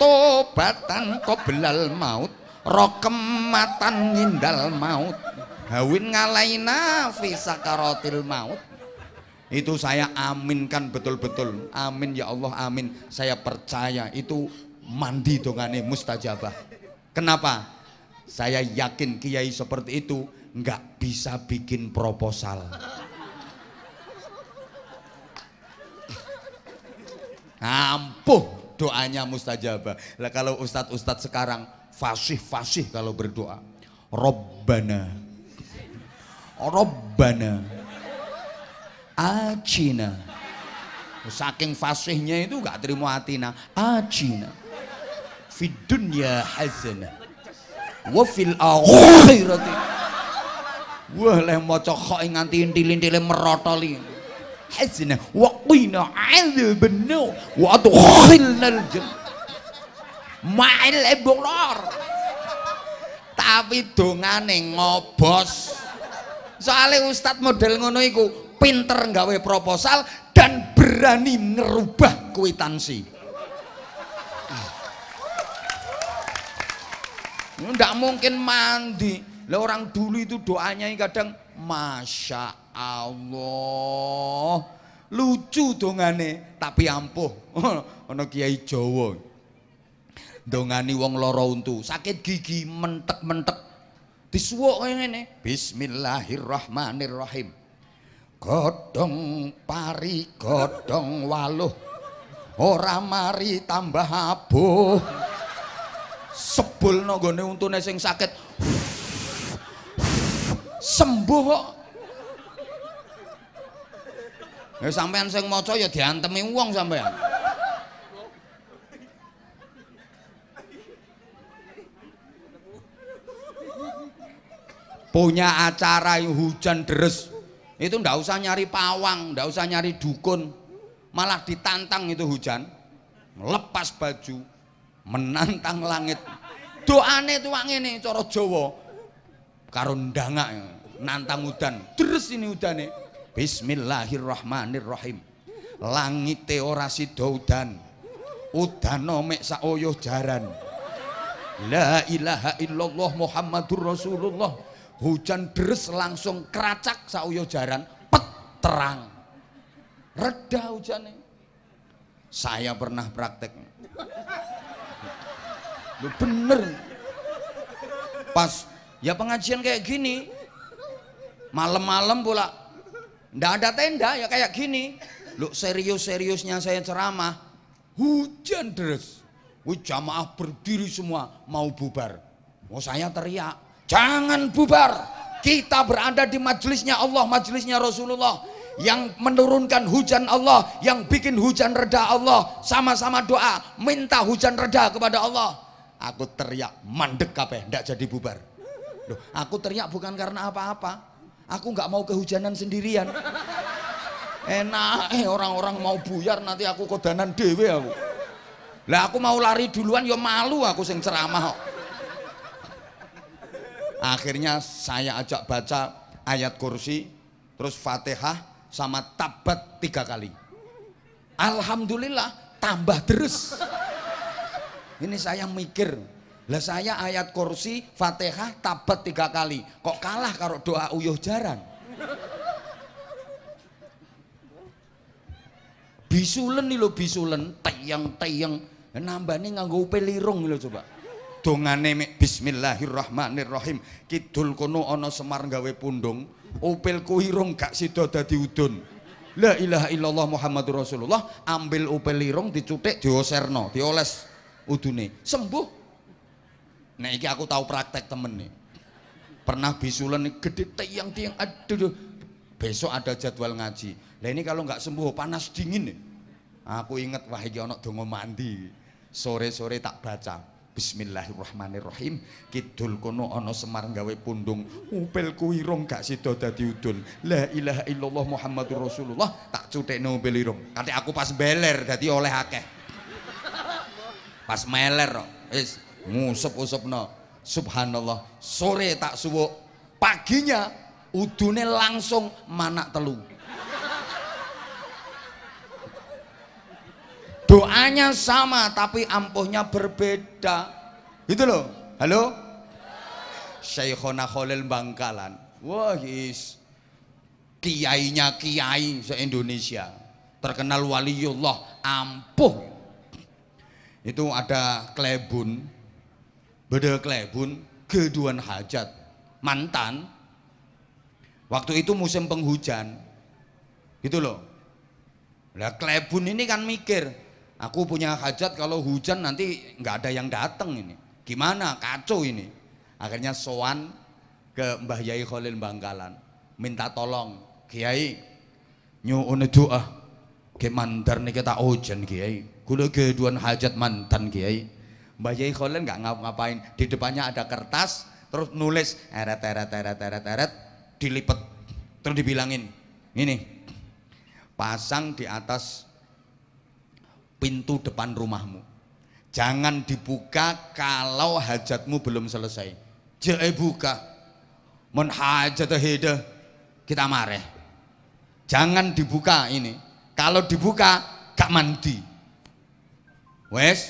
tobatan qoblal maut rokematan ngindal maut hawin ngalaina fi sakaratil maut. Itu saya aminkan betul-betul. Amin ya Allah, amin. Saya percaya itu mandi dongane mustajabah. Kenapa? Saya yakin kiai seperti itu nggak bisa bikin proposal. Ampuh doanya mustajabah. Lah kalau ustadz-ustadz sekarang fasih kalau berdoa. Robbana Acina. Saking fasihnya itu gak terima atina. Acina fid dunya hasanah wa fil akhirati. Wah leh maca kok nganti intil-intile merotoli. Hasanah wa qina adzabannar wa adkhilnal jannah ma'al abrar. Tapi dongane ngobos. Soalnya ustadz model ngono iku pinter nggawe proposal dan berani ngerubah kwitansi. Nggak mungkin mandi. Lah orang dulu itu doanya kadang Masya Allah lucu dongane tapi ampuh. Ono kiai Jawa Dongani wong lara untu, sakit gigi mentek-mentek. Disuwuk kaya ngene. Bismillahirrahmanirrahim. Godhong pari godhong waluh ora mari tambah abuh. Sebulno nggone untune sing sakit. Sembuh kok. Ya sampean sing maca ya diantemi wong sampean. Punya acara hujan deres itu ndak usah nyari pawang, ndak usah nyari dukun, malah ditantang itu hujan, lepas baju, menantang langit. Doane tuh ngene cara Jawa, karo ndangak nantang udan, deres ini udane. Bismillahirrahmanirrahim. Langite ora sida udan, udana mek saoyo jaran. La ilaha illallah Muhammadur Rasulullah. Hujan deres langsung keracak sauyo jaran, pet terang, reda hujannya. Saya pernah praktek, bener. Pas ya pengajian kayak gini, malam-malam pula, ndak ada tenda ya kayak gini. Lu serius-seriusnya saya ceramah, hujan deres, jamaah berdiri semua mau bubar. Oh saya teriak. Jangan bubar, kita berada di majelisnya Allah, majelisnya Rasulullah yang menurunkan hujan Allah, yang bikin hujan reda Allah. Sama-sama doa, minta hujan reda kepada Allah. Aku teriak, mandek kabeh, ndak jadi bubar. Loh, aku teriak bukan karena apa-apa, aku nggak mau kehujanan sendirian. Enak, orang-orang mau buyar nanti aku kodanan dewe aku. Lah aku mau lari duluan, ya malu aku sing ceramah kok. Akhirnya saya ajak baca ayat kursi, terus Fatihah sama tabat 3 kali. Alhamdulillah tambah deres. Ini saya mikir, lah saya ayat kursi, Fatihah, tabat 3 kali, kok kalah karo doa uyuh jaran. Bisulen nih lo, bisulen, teyang, nambahnya nganggo upel lirung lo coba. Dongane mek bismillahirrahmanirrahim. Kidul kono ana Semar gawe pundung, upilku irung gak sida dadi udun. La ilaha illallah Muhammadur Rasulullah. Ambil upil irung dicutik dioserno, dioles udune. Sembuh. Nek iki aku tahu praktek temen nih. Pernah bisulen gede tiang-tiang, aduh. Besok ada jadwal ngaji. Lah ini kalau nggak sembuh panas dingin nih. Aku inget wah iki ana donga mandi. Sore-sore tak baca. Bismillahirrahmanirrahim. Kidul kono ana Semar gawe pundung, upilku irung gak sida dadi udun. La ilaha illallah Muhammadur Rasulullah. Tak cutekno upil irung. Kate aku pas beler dadi oleh akeh. Pas meler wis ngusep-usepno. Subhanallah. Sore tak suwuk, paginya udune langsung manak telu. Doanya sama tapi ampuhnya berbeda. Gitu loh. Halo? Syekhona Khalil Bangkalan. Wah, kiainya kiai se-Indonesia. Terkenal waliullah, ampuh. Itu ada klebun. Beda klebun, keduan hajat. Mantan. Waktu itu musim penghujan. Gitu loh. Lah klebun ini kan mikir, aku punya hajat kalau hujan nanti nggak ada yang datang ini. Gimana? Kacau ini. Akhirnya sowan ke Mbah Yai Khalil Bangkalan, minta tolong, Kiai, nyuwun doa. Ke mandar nih kita hujan Kiai. Kula keduan hajat mantan Kiai. Mbah Yai Khalil nggak ngapa-ngapain. Di depannya ada kertas, terus nulis eret, dilipet, terus dibilangin, ini pasang di atas pintu depan rumahmu. Jangan dibuka kalau hajatmu belum selesai. Jangan buka. Mun hajat heda kita marah. Jangan dibuka ini. Kalau dibuka gak mandi. Wes,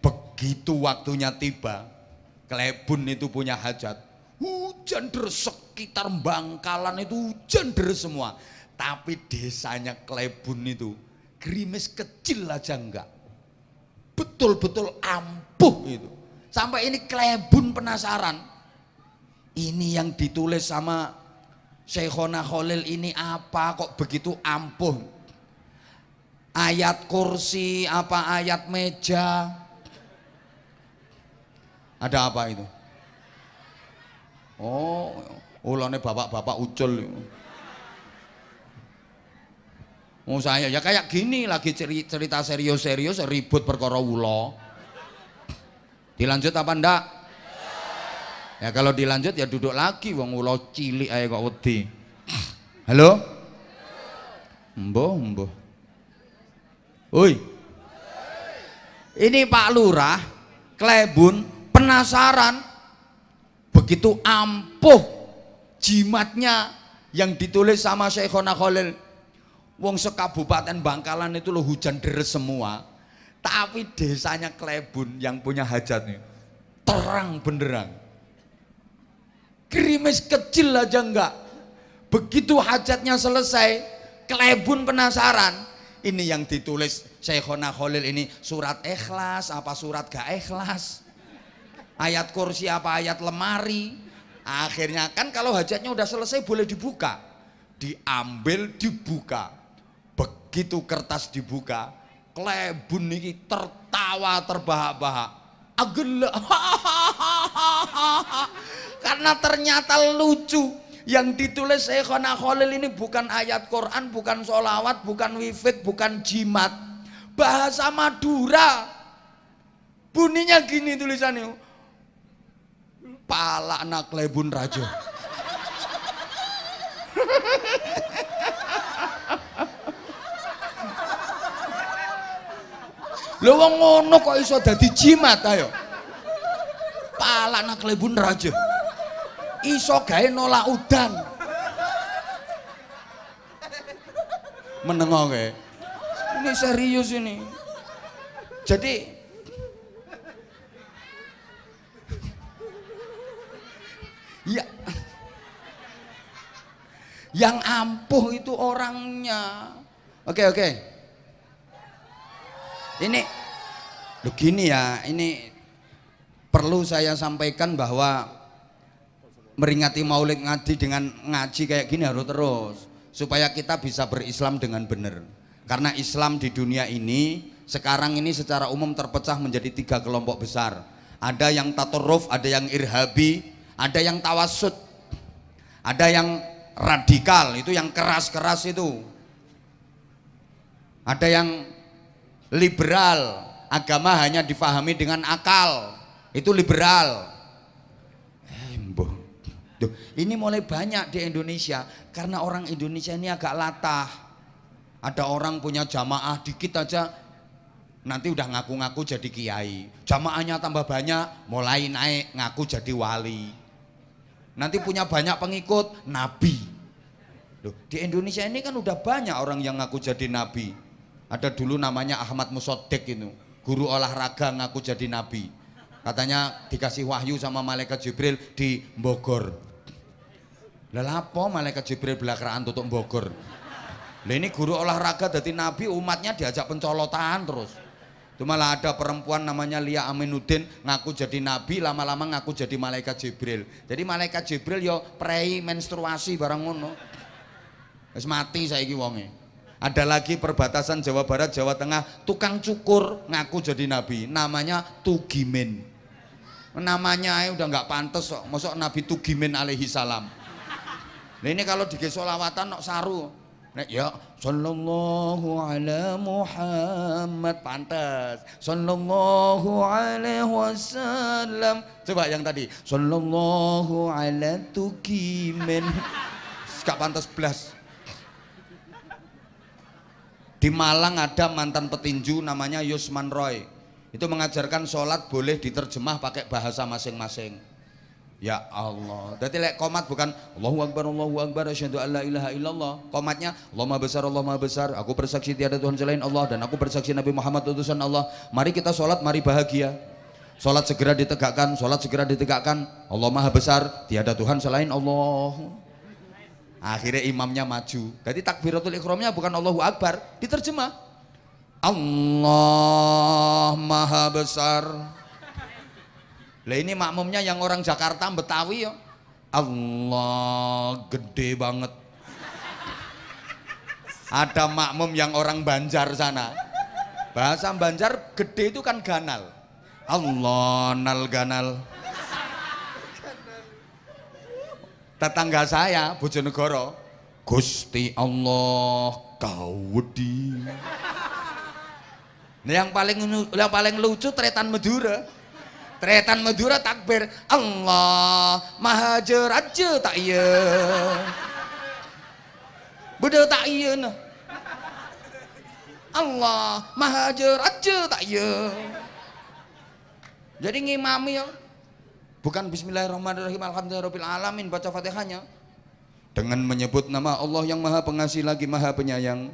begitu waktunya tiba, klebun itu punya hajat. Hujan deres sekitar Bangkalan itu hujan deres semua. Tapi desanya klebun itu gerimis kecil aja enggak. betul-betul ampuh itu. Sampai ini Klebun penasaran. Ini yang ditulis sama Syekhona Khalil ini apa kok begitu ampuh? Ayat kursi apa ayat meja? Ada apa itu? Oh, ulane bapak-bapak ucul. Oh saya ya kayak gini lagi cerita serius-serius ribut perkara wula. Dilanjut apa ndak? Ya kalau dilanjut ya duduk lagi wong wula cilik ae kok wedi. Halo? Mboh, mboh. Oi. Ini Pak Lurah Klebun penasaran begitu ampuh jimatnya yang ditulis sama Syekhona Khalil. Wong sekabupaten Bangkalan itu loh hujan deres semua, tapi desanya Klebun yang punya hajatnya terang benderang, gerimis kecil aja enggak. Begitu hajatnya selesai, Klebun penasaran. Ini yang ditulis Syekhona Khalil ini surat ikhlas apa surat gak ikhlas, ayat kursi apa ayat lemari. Akhirnya kan kalau hajatnya udah selesai boleh dibuka, diambil dibuka. Begitu kertas dibuka, Klebun niki tertawa terbahak-bahak. Agel, karena ternyata lucu. Yang ditulis Syekhona Khalil ini bukan ayat Quran, bukan sholawat, bukan wirid, bukan jimat, bahasa Madura. Bunyinya gini tulisannya, pala anak Klebun raja. Lho wong ngono kok iso dadi jimat ayo. Pala anak Klebun raja. Iso gawe nolak udan. Menengo kowe. Ini serius ini. Jadi ya yang ampuh itu orangnya. Oke. Ini begini ya, ini perlu saya sampaikan bahwa meringati Maulid ngaji dengan ngaji kayak gini harus terus supaya kita bisa berislam dengan benar. Karena Islam di dunia ini sekarang ini secara umum terpecah menjadi 3 kelompok besar. Ada yang tatoruf, ada yang irhabi, ada yang tawassut, ada yang radikal, itu yang keras-keras itu. Ada yang liberal, agama hanya difahami dengan akal, itu liberal. Duh, ini mulai banyak di Indonesia karena orang Indonesia ini agak latah. Ada orang punya jamaah dikit aja nanti udah ngaku-ngaku jadi kiai, jamaahnya tambah banyak mulai naik ngaku jadi wali, nanti punya banyak pengikut nabi. Loh, di Indonesia ini kan udah banyak orang yang ngaku jadi nabi. Ada dulu namanya Ahmad Musodek itu guru olahraga ngaku jadi nabi, katanya dikasih wahyu sama malaikat Jibril di Bogor. Lah lapo malaikat Jibril belakraan tutup Bogor. Lah ini guru olahraga jadi nabi, umatnya diajak pencolotan terus. Itu malah ada perempuan namanya Lia Aminuddin ngaku jadi nabi, lama-lama ngaku jadi malaikat Jibril. Jadi malaikat Jibril yo prei menstruasi barang ngono. Wis mati saiki wonge. Ada lagi perbatasan Jawa Barat Jawa Tengah tukang cukur ngaku jadi nabi, namanya Tugimin. Namanya udah nggak pantas kok, mosok Nabi Tugimin alaihi salam. Nah ini kalau di solawatan nok saru, nah, ya sallallahu ala Muhammad pantas, sallallahu alaihi wasallam. Coba yang tadi sallallahu ala Tugimin, gak pantas blas. Di Malang ada mantan petinju namanya Yusman Roy. Itu mengajarkan sholat boleh diterjemah pakai bahasa masing-masing. Ya Allah. Jadi lek komat bukan Allahu Akbar, asyhadu an la ilaha illallah. Komatnya Allah Maha besar, aku bersaksi tiada Tuhan selain Allah dan aku bersaksi Nabi Muhammad utusan Allah. Mari kita sholat, mari bahagia. Sholat segera ditegakkan, sholat segera ditegakkan. Allah Maha besar, tiada Tuhan selain Allah. Akhirnya imamnya maju. Jadi takbiratul ikhramnya bukan Allahu Akbar, diterjemah Allah Maha Besar. Lah ini makmumnya yang orang Jakarta Betawi ya. Allah gede banget. Ada makmum yang orang Banjar sana. Bahasa Banjar gede itu kan ganal. Allah nal ganal. Tetangga saya Bojonegoro, Gusti Allah kawedi. Nah, yang paling lucu tretan Madura. Tretan Madura takbir Allah Maha Jeraja tak iya. Beda tak iya nah. Allah Maha Jeraja tak iya. Jadi ngimami ya. Bukan bismillahirrahmanirrahim alhamdulillahirabbil alamin baca Fatihahnya. Dengan menyebut nama Allah yang Maha Pengasih lagi Maha Penyayang.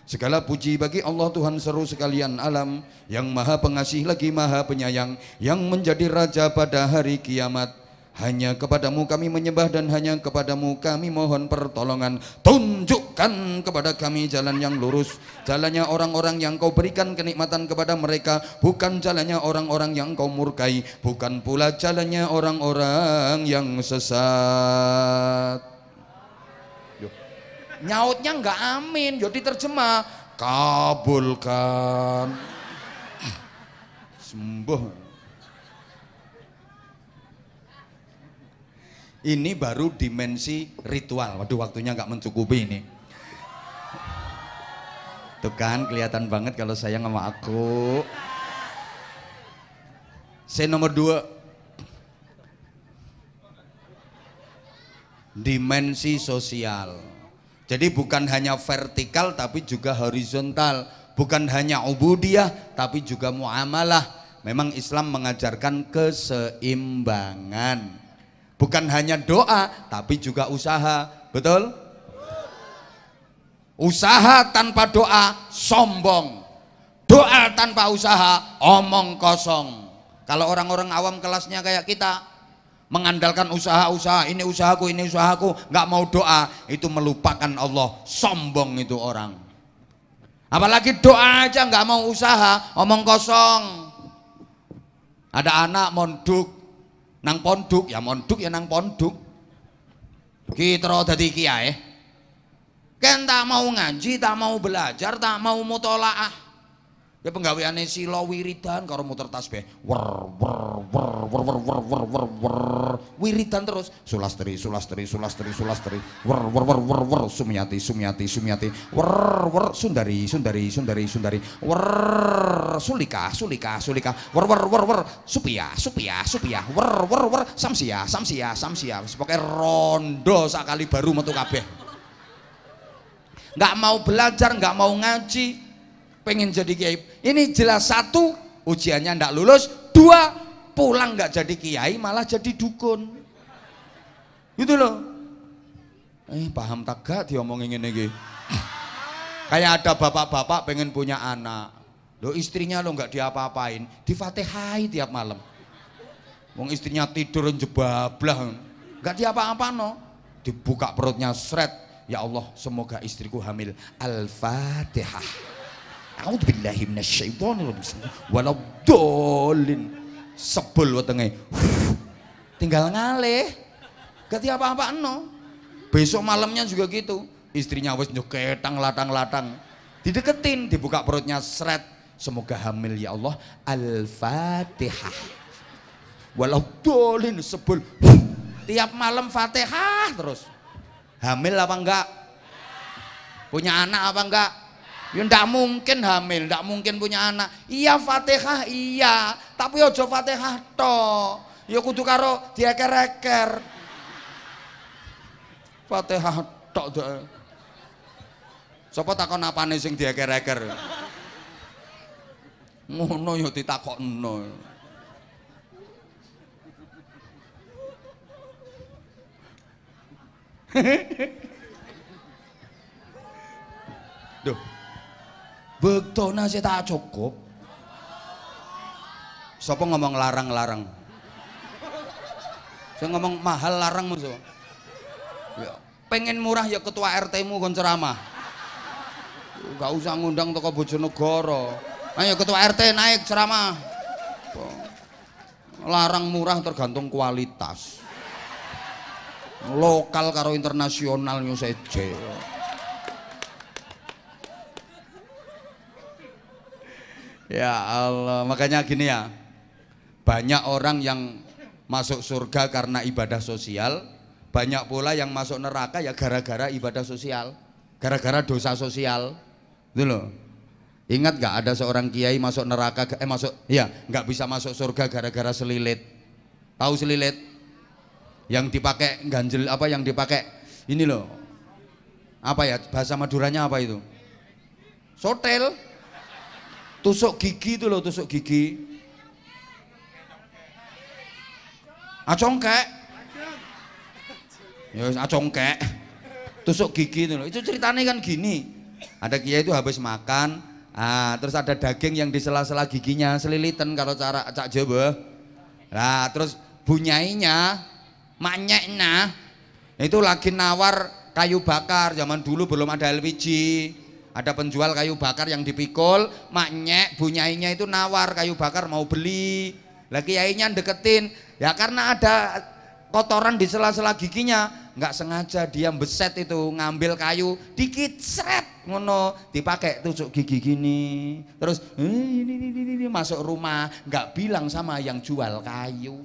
Segala puji bagi Allah Tuhan seru sekalian alam, yang Maha Pengasih lagi Maha Penyayang, yang menjadi Raja pada hari kiamat. Hanya kepadamu kami menyembah dan hanya kepadamu kami mohon pertolongan. Tunjukkan kepada kami jalan yang lurus, jalannya orang-orang yang kau berikan kenikmatan kepada mereka, bukan jalannya orang-orang yang kau murkai, bukan pula jalannya orang-orang yang sesat. Nyautnya enggak amin, jadi terjemah kabulkan. Sembuh. Ini baru dimensi ritual. Waduh, waktunya nggak mencukupi ini. Tuh kan kelihatan banget kalau sayang sama aku. Saya nomor 2, dimensi sosial. Jadi bukan hanya vertikal tapi juga horizontal, bukan hanya ubudiyah tapi juga muamalah. Memang Islam mengajarkan keseimbangan. Bukan hanya doa tapi juga usaha, betul? Usaha tanpa doa sombong. Doa tanpa usaha omong kosong. Kalau orang-orang awam kelasnya kayak kita, mengandalkan usaha-usaha, ini usahaku, nggak mau doa, itu melupakan Allah, sombong itu orang. Apalagi doa aja nggak mau usaha, omong kosong. Ada anak monduk, nang ponduk ya nang ponduk. Kita dadi kiai, kan tak mau ngaji, tak mau belajar, tak mau mutolaah. Ya penggaweane sila wiridan karo muter tasbih. Wiridan terus. Sulastri. Sumyati. Sundari. Sulika. Supia. Samsia. Pokoke rondo sakali baru metu kabeh. Nggak mau belajar, nggak mau ngaji, pengen jadi kiai. Ini jelas 1, ujiannya ndak lulus, 2, pulang nggak jadi kiai malah jadi dukun. Gitu loh. Paham tak gak diomongin ini? Kayak ada bapak-bapak pengen punya anak, lo istrinya lo nggak diapa-apain, difatihai tiap malam. Wong istrinya tidur jebablah, nggak diapa-apa no, dibuka perutnya seret. Ya Allah, semoga istriku hamil. Al-Fatihah. A'udzubillahi minasyaitonirrajim. Waladhdallin. Sebel wetenge. Tinggal ngalih. Gak apa-apa no. Besok malamnya juga gitu. Istrinya wis nyeketang latang-latang. Dideketin, dibuka perutnya seret. Semoga hamil ya Allah. Al-Fatihah. Waladhdallin, sebel. Tiap malam Fatihah terus. Hamil apa enggak? Punya anak apa enggak? Ya ndak mungkin hamil, ndak mungkin punya anak. Iya Fatihah iya, tapi ojo Fatihah tok. Ya kudu karo dieker-eker. Fatihah tok dak. Sapa takon apane sing dieker-eker? Ngono ya ditakokno. Duh. Bektona sih tak cukup. Siapa ngomong larang-larang? Saya ngomong mahal larang musuh. Ya, pengen murah ya ketua RT-mu kon ceramah. Gak usah ngundang toko Bojonegoro. Ayo ketua RT naik ceramah. Larang murah tergantung kualitas. Lokal karo internasional yo seje. Ya Allah, makanya gini ya. Banyak orang yang masuk surga karena ibadah sosial, banyak pula yang masuk neraka ya gara-gara ibadah sosial, gara-gara dosa sosial. Itu loh. Ingat gak ada seorang kiai masuk neraka nggak bisa masuk surga gara-gara selilit. Tahu selilit? Yang dipakai ganjel apa yang dipakai ini loh. Apa ya bahasa Maduranya apa itu? Sotel. Tusuk gigi itu loh, tusuk gigi. Acongkek. Ya acongkek. Tusuk gigi itu loh. Itu ceritanya kan gini. Ada kiai itu habis makan, terus ada daging yang di sela-sela giginya, selilitan kalau cara Cak Jawa. Nah, terus bunyainya, maknyeknya itu lagi nawar kayu bakar. Zaman dulu belum ada LPG. Ada penjual kayu bakar yang dipikul, maknyek bunyainya itu nawar kayu bakar mau beli. Lah kiainya deketin. Ya karena ada kotoran di sela-sela giginya, nggak sengaja dia beset itu ngambil kayu dikit seret ngono dipakai tusuk gigi gini terus ini masuk rumah nggak bilang sama yang jual kayu.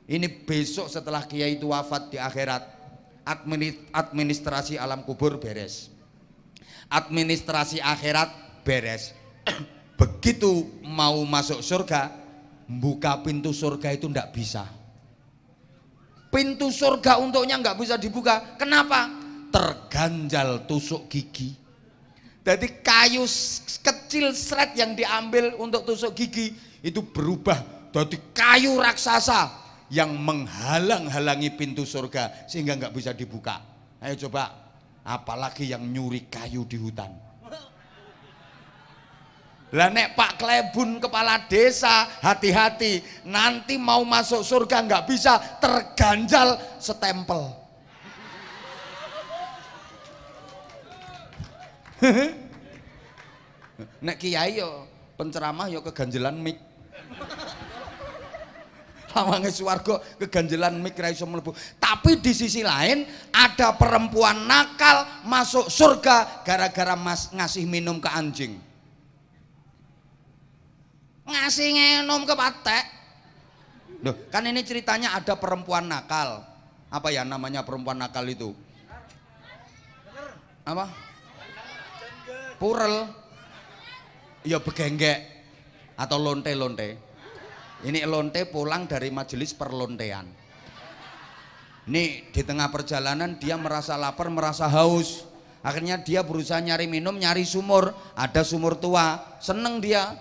Ini besok setelah kiai itu wafat di akhirat administrasi alam kubur beres, administrasi akhirat beres. Begitu mau masuk surga, buka pintu surga itu ndak bisa. Pintu surga untuknya nggak bisa dibuka. Kenapa? Terganjal tusuk gigi. Jadi kayu kecil seret yang diambil untuk tusuk gigi itu berubah jadi kayu raksasa yang menghalang-halangi pintu surga sehingga nggak bisa dibuka. Ayo coba, apalagi yang nyuri kayu di hutan. Lah nek Pak Klebun kepala desa, hati-hati nanti mau masuk surga nggak bisa, terganjal stempel. Nek kiai yo penceramah yo keganjelan mic. Lawange swarga keganjelan mic ra iso mlebu. Tapi di sisi lain ada perempuan nakal masuk surga gara-gara ngasih minum ke anjing. Ngasih minum ke patek. Loh, kan ini ceritanya ada perempuan nakal. Apa ya namanya perempuan nakal itu? Apa? Purel. Ya begenggek atau lonte-lonte. Ini lonte pulang dari majelis perlontean. Nih di tengah perjalanan dia merasa lapar, merasa haus. Akhirnya dia berusaha nyari minum, nyari sumur. Ada sumur tua, seneng dia.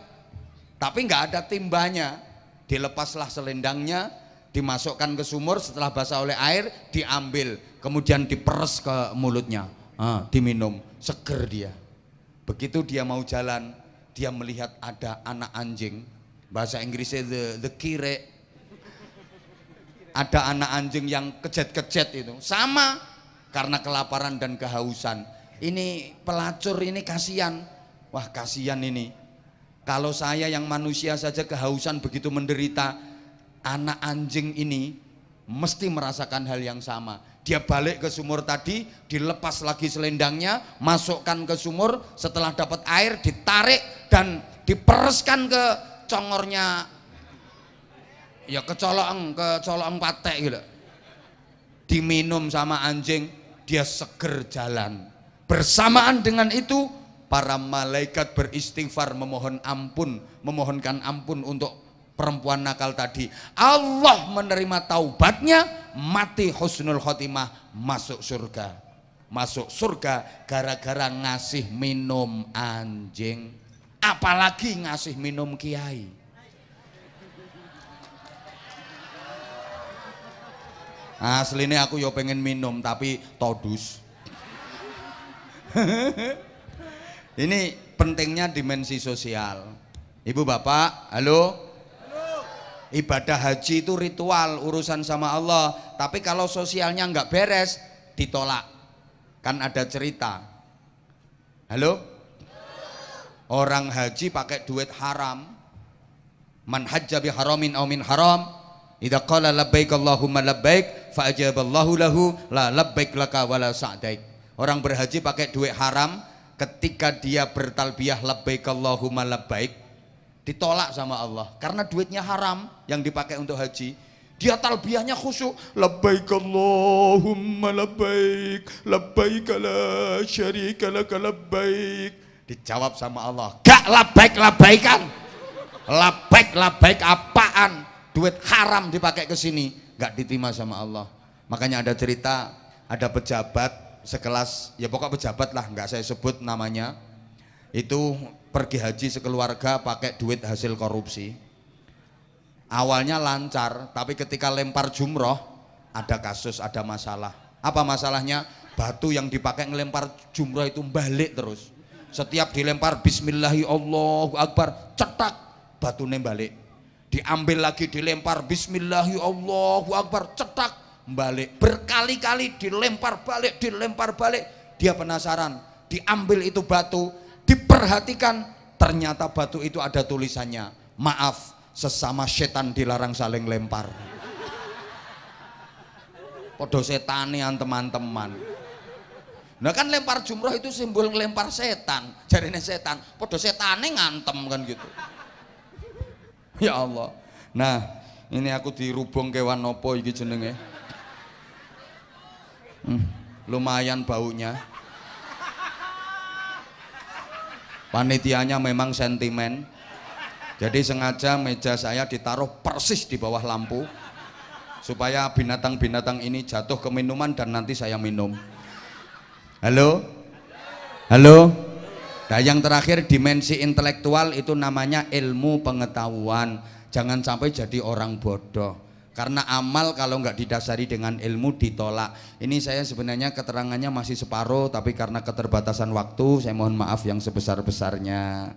Tapi nggak ada timbanya. Dilepaslah selendangnya, dimasukkan ke sumur, setelah basah oleh air diambil, kemudian diperes ke mulutnya, diminum, seger dia. Begitu dia mau jalan, dia melihat ada anak anjing, bahasa Inggrisnya the kire. Ada anak anjing yang kejet-kejet itu, sama karena kelaparan dan kehausan. Ini pelacur ini kasihan, wah kasihan ini. Kalau saya yang manusia saja kehausan begitu menderita, anak anjing ini mesti merasakan hal yang sama. Dia balik ke sumur tadi, dilepas lagi selendangnya, masukkan ke sumur, setelah dapat air ditarik dan dipereskan ke congornya, ya kecolong patek gitu. Diminum sama anjing, dia seger jalan. Bersamaan dengan itu para malaikat beristighfar memohonkan ampun untuk perempuan nakal tadi. Allah menerima taubatnya, mati husnul khotimah, masuk surga. Masuk surga gara-gara ngasih minum anjing. Apalagi ngasih minum kiai. Aslinya aku yo pengen minum tapi todus. Ini pentingnya dimensi sosial. Ibu bapak, halo? Halo. Ibadah haji itu ritual, urusan sama Allah. Tapi kalau sosialnya nggak beres, ditolak. Kan ada cerita. Halo? Orang haji pakai duit haram. Man hajja bi haramin aw min haram, idza qala labbaik Allahumma labbaik fa ajaballahu lahu la labbaik laka wala sa'daik. Orang berhaji pakai duit haram, ketika dia bertalbiyah labbaik Allahumma labbaik ditolak sama Allah karena duitnya haram yang dipakai untuk haji. Dia talbiyahnya khusyuk, labbaik Allahumma labbaik labbaik la syarika laka labbaik. Dijawab sama Allah, gak labbaik-labbaikan. Labbaik apaan? Duit haram dipakai ke sini, gak diterima sama Allah. Makanya ada cerita, ada pejabat sekelas, ya pokok pejabat lah, nggak saya sebut namanya, itu pergi haji sekeluarga pakai duit hasil korupsi. Awalnya lancar, tapi ketika lempar jumroh ada kasus, ada masalah. Apa masalahnya? Batu yang dipakai ngelempar jumroh itu balik terus. Setiap dilempar bismillahi Allahu akbar, cetak batunya balik. Diambil lagi dilempar bismillahi Allahu akbar, cetak balik. Berkali-kali dilempar balik, dilempar balik. Dia penasaran, diambil itu batu, diperhatikan, ternyata batu itu ada tulisannya, maaf, sesama setan dilarang saling lempar. Podo setanian teman-teman. Nah kan lempar jumroh itu simbol ngelempar setan, jadinya setan, podo setane ngantem kan gitu. Ya Allah. Nah ini aku dirubung kewan nopo iki jenenge. Lumayan baunya. Panitianya memang sentimen. Jadi sengaja meja saya ditaruh persis di bawah lampu supaya binatang-binatang ini jatuh ke minuman dan nanti saya minum. Halo? Halo? Nah yang terakhir dimensi intelektual itu namanya ilmu pengetahuan. Jangan sampai jadi orang bodoh. Karena amal kalau nggak didasari dengan ilmu ditolak. Ini saya sebenarnya keterangannya masih separuh, tapi karena keterbatasan waktu saya mohon maaf yang sebesar-besarnya.